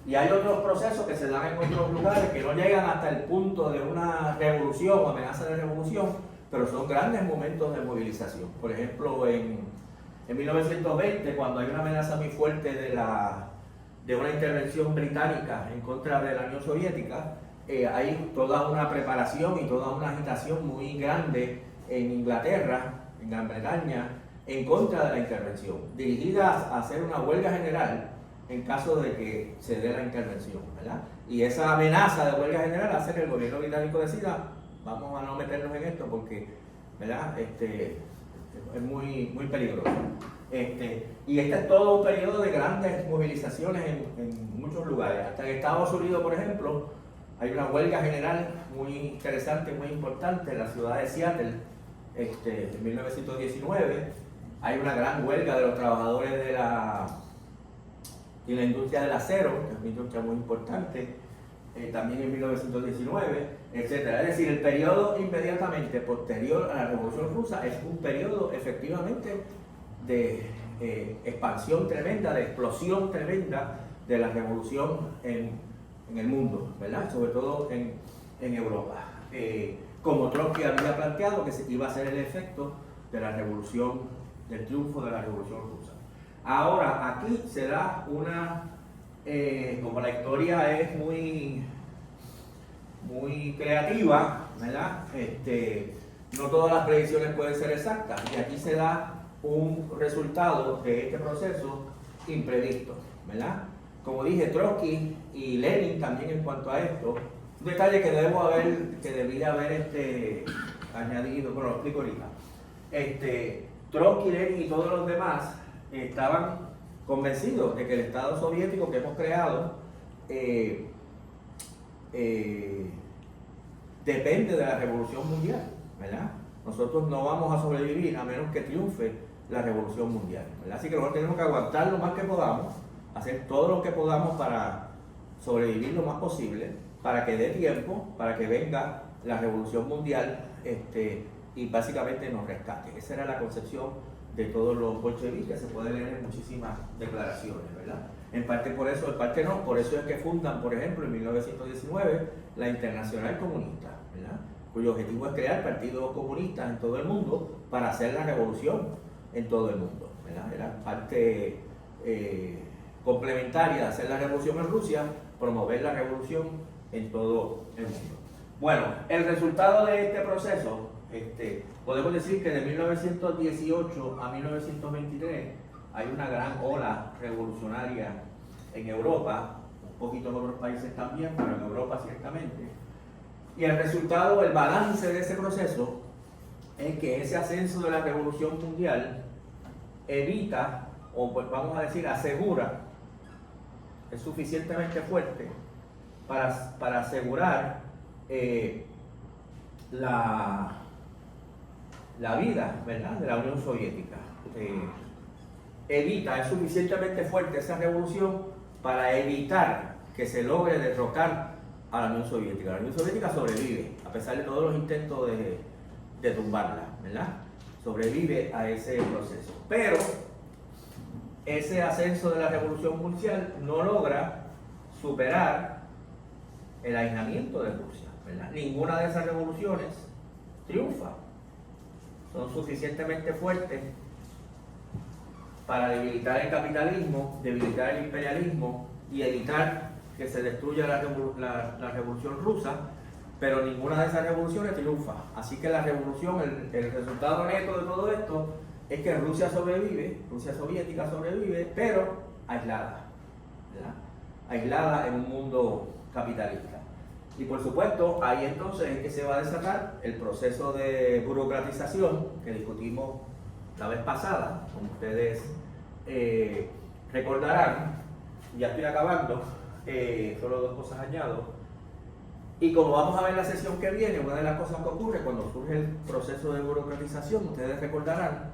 Y hay otros procesos que se dan en otros lugares que no llegan hasta el punto de una revolución o amenaza de revolución, pero son grandes momentos de movilización. Por ejemplo, en 1920, cuando hay una amenaza muy fuerte de una intervención británica en contra de la Unión Soviética, hay toda una preparación y toda una agitación muy grande en Inglaterra, en Gran Bretaña, en contra de la intervención, dirigida a hacer una huelga general en caso de que se dé la intervención, ¿verdad? Y esa amenaza de huelga general hace que el gobierno británico decida, vamos a no meternos en esto porque, ¿verdad? Es muy, muy peligroso. Y este es todo un periodo de grandes movilizaciones en muchos lugares. Hasta en Estados Unidos, por ejemplo, hay una huelga general muy interesante, muy importante en la ciudad de Seattle, en 1919. Hay una gran huelga de los trabajadores de la industria del acero, que es una industria muy importante, también en 1919, etc. Es decir, el periodo inmediatamente posterior a la Revolución Rusa es un periodo efectivamente de expansión tremenda, de explosión tremenda de la revolución en el mundo, ¿verdad? Sobre todo en Europa. Como Trotsky había planteado que iba a ser el efecto de la revolución, del triunfo de la Revolución Rusa. Ahora, aquí se da como la historia es muy creativa, ¿verdad? No todas las predicciones pueden ser exactas, y aquí se da un resultado de este proceso imprevisto, ¿verdad? Como dije, Trotsky y Lenin también en cuanto a esto, un detalle que debía haber añadido, pero lo explico ahorita. Trotsky, Lenin y todos los demás estaban convencidos de que el Estado soviético que hemos creado depende de la revolución mundial, ¿verdad? Nosotros no vamos a sobrevivir a menos que triunfe la revolución mundial, ¿verdad? Así que nosotros tenemos que aguantar lo más que podamos, hacer todo lo que podamos para sobrevivir lo más posible, para que dé tiempo, para que venga la revolución mundial y básicamente nos rescate. Esa era la concepción de todos los bolcheviques, se puede leer en muchísimas declaraciones, ¿verdad? En parte por eso, en parte no, por eso es que fundan, por ejemplo, en 1919, la Internacional Comunista, ¿verdad? Cuyo objetivo es crear partidos comunistas en todo el mundo para hacer la revolución en todo el mundo, ¿verdad? Era parte complementaria de hacer la revolución en Rusia, promover la revolución en todo el mundo. Bueno, el resultado de este proceso, podemos decir que de 1918 a 1923 hay una gran ola revolucionaria en Europa, un poquito en otros países también, pero en Europa ciertamente. Y el resultado, el balance de ese proceso, es que ese ascenso de la revolución mundial evita, o pues vamos a decir, asegura, es suficientemente fuerte para asegurar la vida, ¿verdad?, de la Unión Soviética. Es suficientemente fuerte esa revolución para evitar que se logre derrocar a la Unión Soviética. La Unión Soviética sobrevive, a pesar de todos los intentos de tumbarla, ¿verdad? Sobrevive a ese proceso. Pero ese ascenso de la revolución mundial no logra superar el aislamiento de Rusia, ¿verdad? Ninguna de esas revoluciones triunfa. Son suficientemente fuertes para debilitar el capitalismo, debilitar el imperialismo y evitar que se destruya la revolución rusa, pero ninguna de esas revoluciones triunfa. Así que la revolución, el resultado neto de todo esto es que Rusia sobrevive, Rusia soviética sobrevive, pero aislada, ¿verdad? Aislada en un mundo capitalista. Y por supuesto, ahí entonces es que se va a desatar el proceso de burocratización que discutimos la vez pasada, como ustedes recordarán. Ya estoy acabando, solo dos cosas añado. Y como vamos a ver en la sesión que viene, una de las cosas que ocurre cuando surge el proceso de burocratización, ustedes recordarán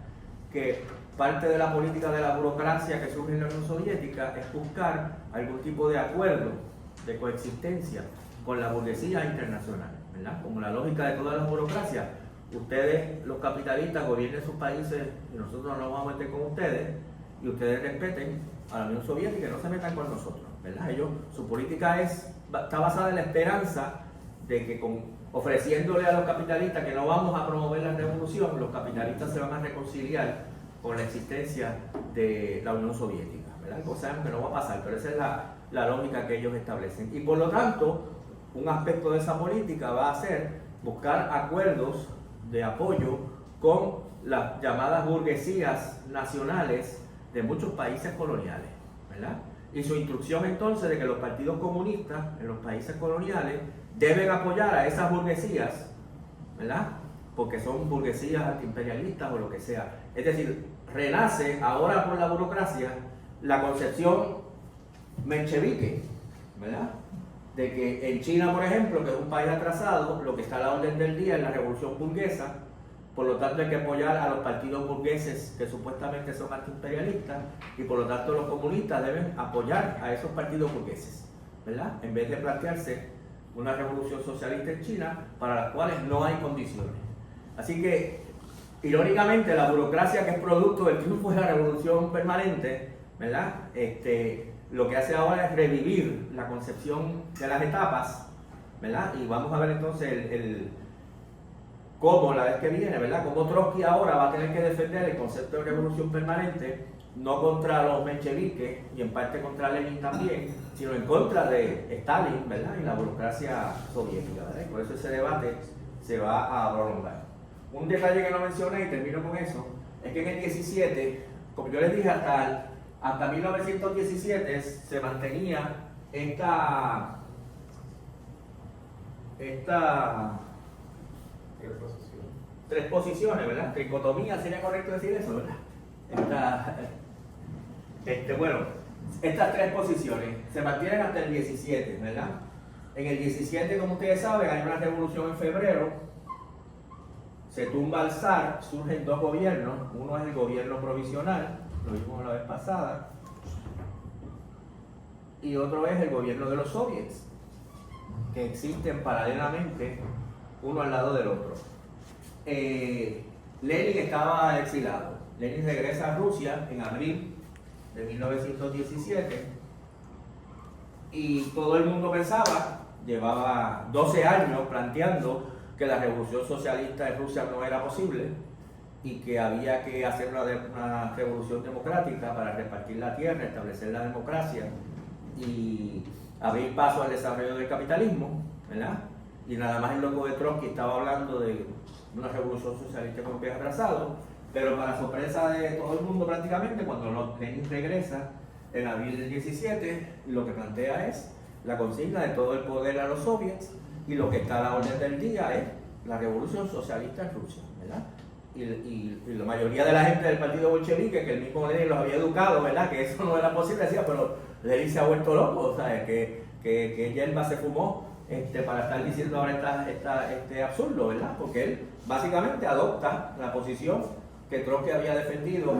que parte de la política de la burocracia que surge en la Unión Soviética es buscar algún tipo de acuerdo de coexistencia con la burguesía internacional, ¿verdad? Como la lógica de todas las burocracias, ustedes, los capitalistas, gobiernen sus países y nosotros no nos vamos a meter con ustedes, y ustedes respeten a la Unión Soviética y no se metan con nosotros, ¿verdad? Su política está basada en la esperanza de que ofreciéndole a los capitalistas que no vamos a promover la revolución, los capitalistas se van a reconciliar con la existencia de la Unión Soviética, ¿verdad? Cosa que no va a pasar, pero esa es la lógica que ellos establecen. Y por lo tanto, un aspecto de esa política va a ser buscar acuerdos de apoyo con las llamadas burguesías nacionales de muchos países coloniales, ¿verdad? Y su instrucción entonces de que los partidos comunistas en los países coloniales deben apoyar a esas burguesías, ¿verdad? Porque son burguesías antiimperialistas o lo que sea. Es decir, renace ahora por la burocracia la concepción menchevique, ¿verdad? De que en China, por ejemplo, que es un país atrasado, lo que está a la orden del día es la revolución burguesa. Por lo tanto hay que apoyar a los partidos burgueses que supuestamente son antiimperialistas, y por lo tanto los comunistas deben apoyar a esos partidos burgueses, ¿verdad? En vez de plantearse una revolución socialista en China para las cuales no hay condiciones. Así que, irónicamente, la burocracia, que es producto del triunfo de la revolución permanente, ¿verdad? Lo que hace ahora es revivir la concepción de las etapas, ¿verdad? Y vamos a ver entonces cómo la vez que viene, ¿verdad? Cómo Trotsky ahora va a tener que defender el concepto de revolución permanente, no contra los mencheviques y en parte contra Lenin también, sino en contra de Stalin, ¿verdad? Y la burocracia soviética, ¿verdad? Y por eso ese debate se va a prolongar. Un detalle que no mencioné y termino con eso, es que en el 17, como yo les dije, hasta 1917 se mantenía esta tres posiciones, ¿verdad? Tricotomía, sería correcto decir eso, ¿verdad? Estas tres posiciones se mantienen hasta el 17, ¿verdad? En el 17, como ustedes saben, hay una revolución en febrero, se tumba el zar, surgen dos gobiernos, uno es el gobierno provisional, lo vimos la vez pasada, y otro es el gobierno de los soviets, que existen paralelamente uno al lado del otro. Lenin estaba exilado. Lenin regresa a Rusia en abril de 1917 y todo el mundo pensaba, llevaba 12 años planteando que la revolución socialista en Rusia no era posible, y que había que hacer una revolución democrática para repartir la tierra, establecer la democracia y abrir paso al desarrollo del capitalismo, ¿verdad? Y nada más el loco de Trotsky estaba hablando de una revolución socialista con pies atrasados, pero para sorpresa de todo el mundo prácticamente, cuando Lenin regresa en abril del 17, lo que plantea es la consigna de todo el poder a los soviets, y lo que está a la orden del día es la revolución socialista en Rusia, ¿verdad? Y la mayoría de la gente del partido bolchevique, que el mismo Lenin los había educado, ¿verdad? Que eso no era posible, decía, pero Lenin se ha vuelto loco, ¿sabes? Que hierba se fumó para estar diciendo ahora este absurdo, ¿verdad? Porque él básicamente adopta la posición que Trotsky había defendido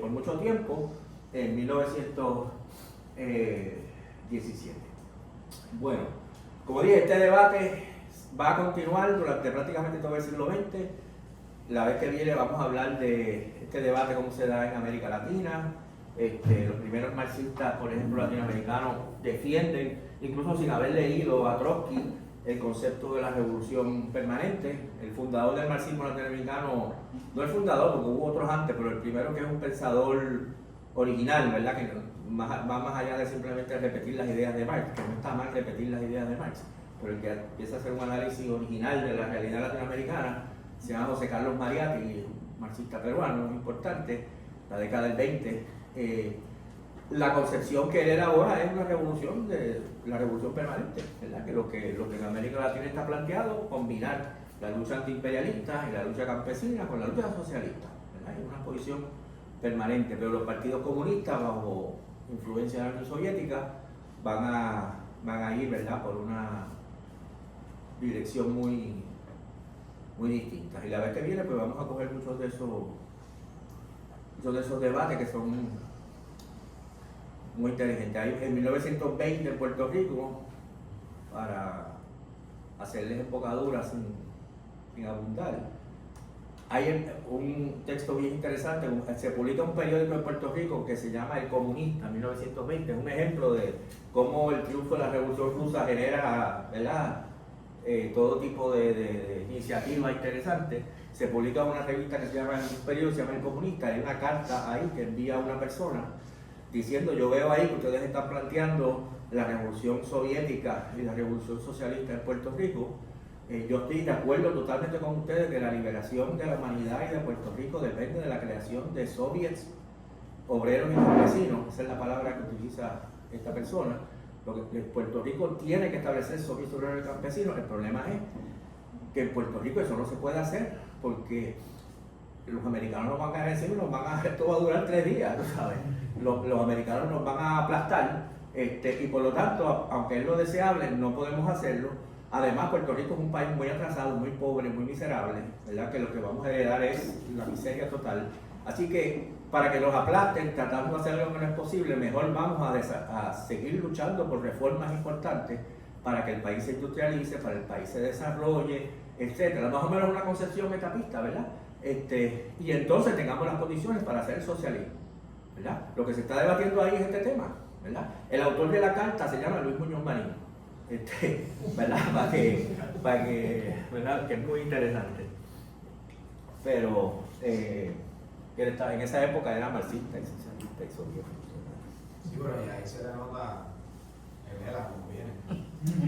por mucho tiempo en 1917. Bueno, como dije, este debate va a continuar durante prácticamente todo el siglo XX. La vez que viene vamos a hablar de este debate, cómo se da en América Latina. Los primeros marxistas, por ejemplo, latinoamericanos, defienden, incluso sin haber leído a Trotsky, el concepto de la revolución permanente. El fundador del marxismo latinoamericano, no el fundador, porque hubo otros antes, pero el primero, que es un pensador original, ¿verdad? Que va más allá de simplemente repetir las ideas de Marx, que no está mal repetir las ideas de Marx, pero el que empieza a hacer un análisis original de la realidad latinoamericana se llama José Carlos Mariátegui, un marxista peruano muy importante, la década del 20. La concepción que él elabora es la revolución permanente, ¿verdad? Que lo que en América Latina está planteado, combinar la lucha antiimperialista y la lucha campesina con la lucha socialista, ¿verdad? Es una posición permanente, pero los partidos comunistas, bajo influencia de la Unión Soviética, van a ir, ¿verdad?, por una dirección muy distinta. Y la vez que viene, pues vamos a coger muchos de esos debates que son muy inteligentes. En 1920 en Puerto Rico, para hacerles embocadura sin abundar, hay un texto bien interesante. Se publica un periódico en Puerto Rico que se llama El Comunista, en 1920. Es un ejemplo de cómo el triunfo de la Revolución Rusa genera, ¿verdad?, todo tipo de iniciativas interesantes. Se publica una revista que se llama, un periódico que se llama El Comunista. Hay una carta ahí que envía una persona diciendo: yo veo ahí que ustedes están planteando la revolución soviética y la revolución socialista en Puerto Rico. Yo estoy de acuerdo totalmente con ustedes que la liberación de la humanidad y de Puerto Rico depende de la creación de soviets obreros y campesinos. Esa es la palabra que utiliza esta persona. Lo que Puerto Rico tiene que establecer soviets obreros y campesinos. El problema es que en Puerto Rico eso no se puede hacer, porque los americanos nos van a caer encima, esto va a durar 3 días, ¿sabes? Los americanos nos van a aplastar, y por lo tanto, aunque es lo deseable, no podemos hacerlo. Además, Puerto Rico es un país muy atrasado, muy pobre, muy miserable, ¿verdad? Que lo que vamos a heredar es la miseria total. Así que, para que los aplasten, tratando de hacer lo que no es posible, mejor vamos a seguir luchando por reformas importantes para que el país se industrialice, para que el país se desarrolle, etcétera. Más o menos una concepción etapista, ¿verdad? Y entonces tengamos las condiciones para hacer el socialismo, ¿verdad? Lo que se está debatiendo ahí es este tema, ¿verdad? El autor de la carta se llama Luis Muñoz Marín, ¿verdad? Para que, ¿verdad?, que es muy interesante. Pero en esa época era marxista y socialista y soviético.
Sí, pero ahí se le nota en él como viene.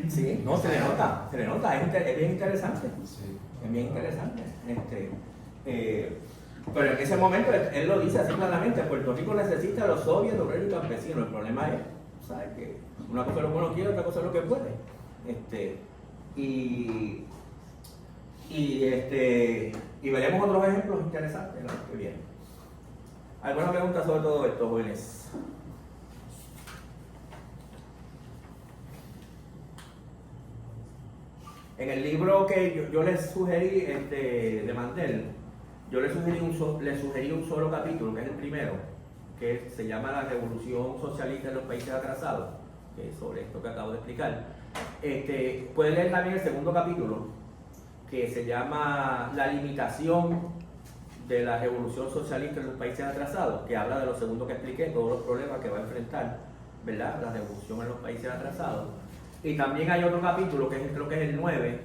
Sí, no, se le nota, es bien interesante.
Sí.
Es bien interesante. Pero en ese momento él lo dice así claramente: Puerto Rico necesita a los soviets, obreros y campesinos. El problema es, ¿sabes?, que una cosa es lo que uno quiere, otra cosa es lo que puede. Y veremos otros ejemplos interesantes en los que vienen. ¿Alguna pregunta sobre todo esto, jóvenes? En el libro que yo les sugerí, de Mandel, yo les sugerí un solo capítulo, que es el primero, que se llama La Revolución Socialista en los Países Atrasados, que es sobre esto que acabo de explicar. Pueden leer también el segundo capítulo, que se llama La limitación de la revolución socialista en los países atrasados, que habla de lo segundo que expliqué, todos los problemas que va a enfrentar, ¿verdad?, la revolución en los países atrasados. Y también hay otro capítulo, que creo que es el 9,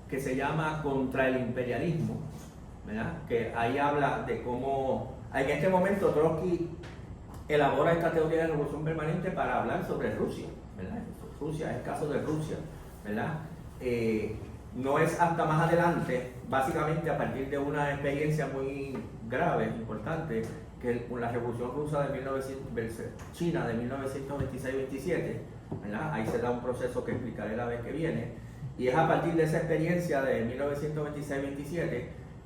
que se llama Contra el imperialismo, ¿verdad? Que ahí habla de cómo en este momento Trotsky elabora esta teoría de revolución permanente para hablar sobre Rusia, ¿verdad? Rusia, es el caso de Rusia, ¿verdad? No es hasta más adelante, básicamente a partir de una experiencia muy grave, importante, que la revolución rusa de China de 1926-27, ¿verdad? Ahí se da un proceso que explicaré la vez que viene, y es a partir de esa experiencia de 1926-27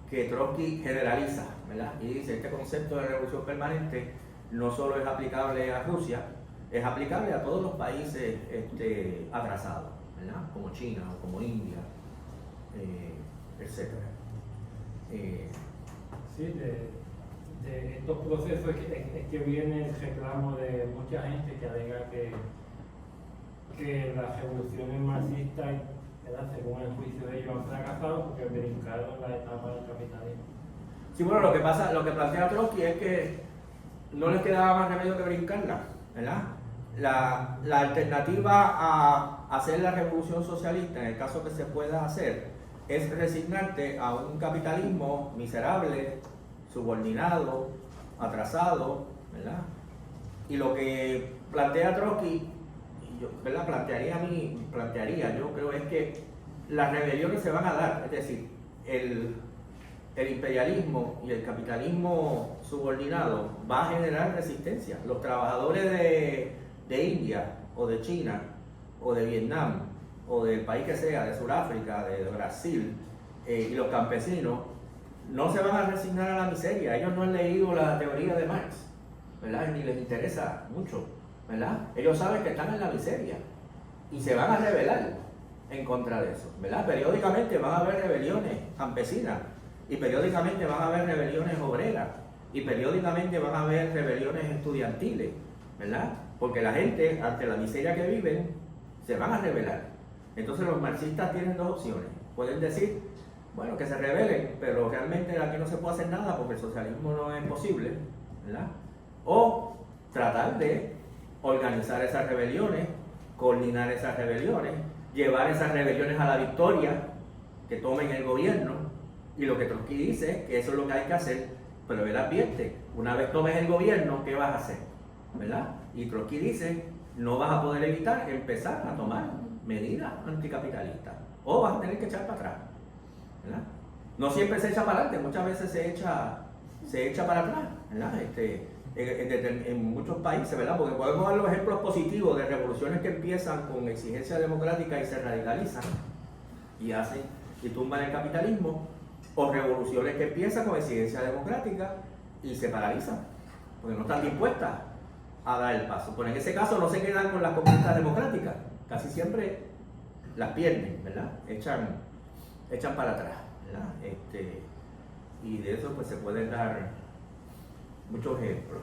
que Trotsky generaliza, ¿verdad? Y dice, este concepto de revolución permanente no solo es aplicable a Rusia, es aplicable a todos los países atrasados, ¿verdad? Como China o como India, etc.
Sí, de estos procesos es que viene el reclamo de mucha gente que alega que las revoluciones marxistas, ¿verdad?, según el juicio de ellos, han fracasado porque brincaron la etapa del capitalismo.
Sí, bueno, lo que plantea Trotsky es que no les quedaba más remedio que brincarla, ¿verdad? La alternativa a hacer la revolución socialista, en el caso que se pueda hacer, es resignarte a un capitalismo miserable, subordinado, atrasado, ¿verdad? Y lo que plantea Trotsky, ¿verdad? Plantearía, yo creo, es que las rebeliones se van a dar, es decir, el imperialismo y el capitalismo subordinado va a generar resistencia. Los trabajadores de India o de China o de Vietnam o del país que sea, de Sudáfrica, de Brasil, y los campesinos no se van a resignar a la miseria. Ellos no han leído la teoría de Marx, ¿verdad? Ni les interesa mucho, ¿verdad? Ellos saben que están en la miseria y se van a rebelar en contra de eso, ¿verdad? Periódicamente van a haber rebeliones campesinas y periódicamente van a haber rebeliones obreras y periódicamente van a haber rebeliones estudiantiles, ¿verdad? Porque la gente, ante la miseria que viven, se van a rebelar. Entonces los marxistas tienen dos opciones. Pueden decir, bueno, que se rebelen, pero realmente aquí no se puede hacer nada porque el socialismo no es posible, ¿verdad? O tratar de organizar esas rebeliones, coordinar esas rebeliones, llevar esas rebeliones a la victoria, que tomen el gobierno, y lo que Trotsky dice es que eso es lo que hay que hacer, pero él advierte, una vez tomes el gobierno, ¿qué vas a hacer? ¿Verdad? Y Trotsky dice, no vas a poder evitar empezar a tomar medidas anticapitalistas, o vas a tener que echar para atrás, ¿verdad? No siempre se echa para adelante, muchas veces se echa para atrás, ¿verdad? En muchos países, ¿verdad? Porque podemos dar los ejemplos positivos de revoluciones que empiezan con exigencia democrática y se radicalizan y tumban el capitalismo, o revoluciones que empiezan con exigencia democrática y se paralizan, porque no están dispuestas a dar el paso. Pero en ese caso no se quedan con las conquistas democráticas, casi siempre las pierden, ¿verdad? Echan para atrás, ¿verdad? Y de eso pues se pueden dar muchos ejemplos.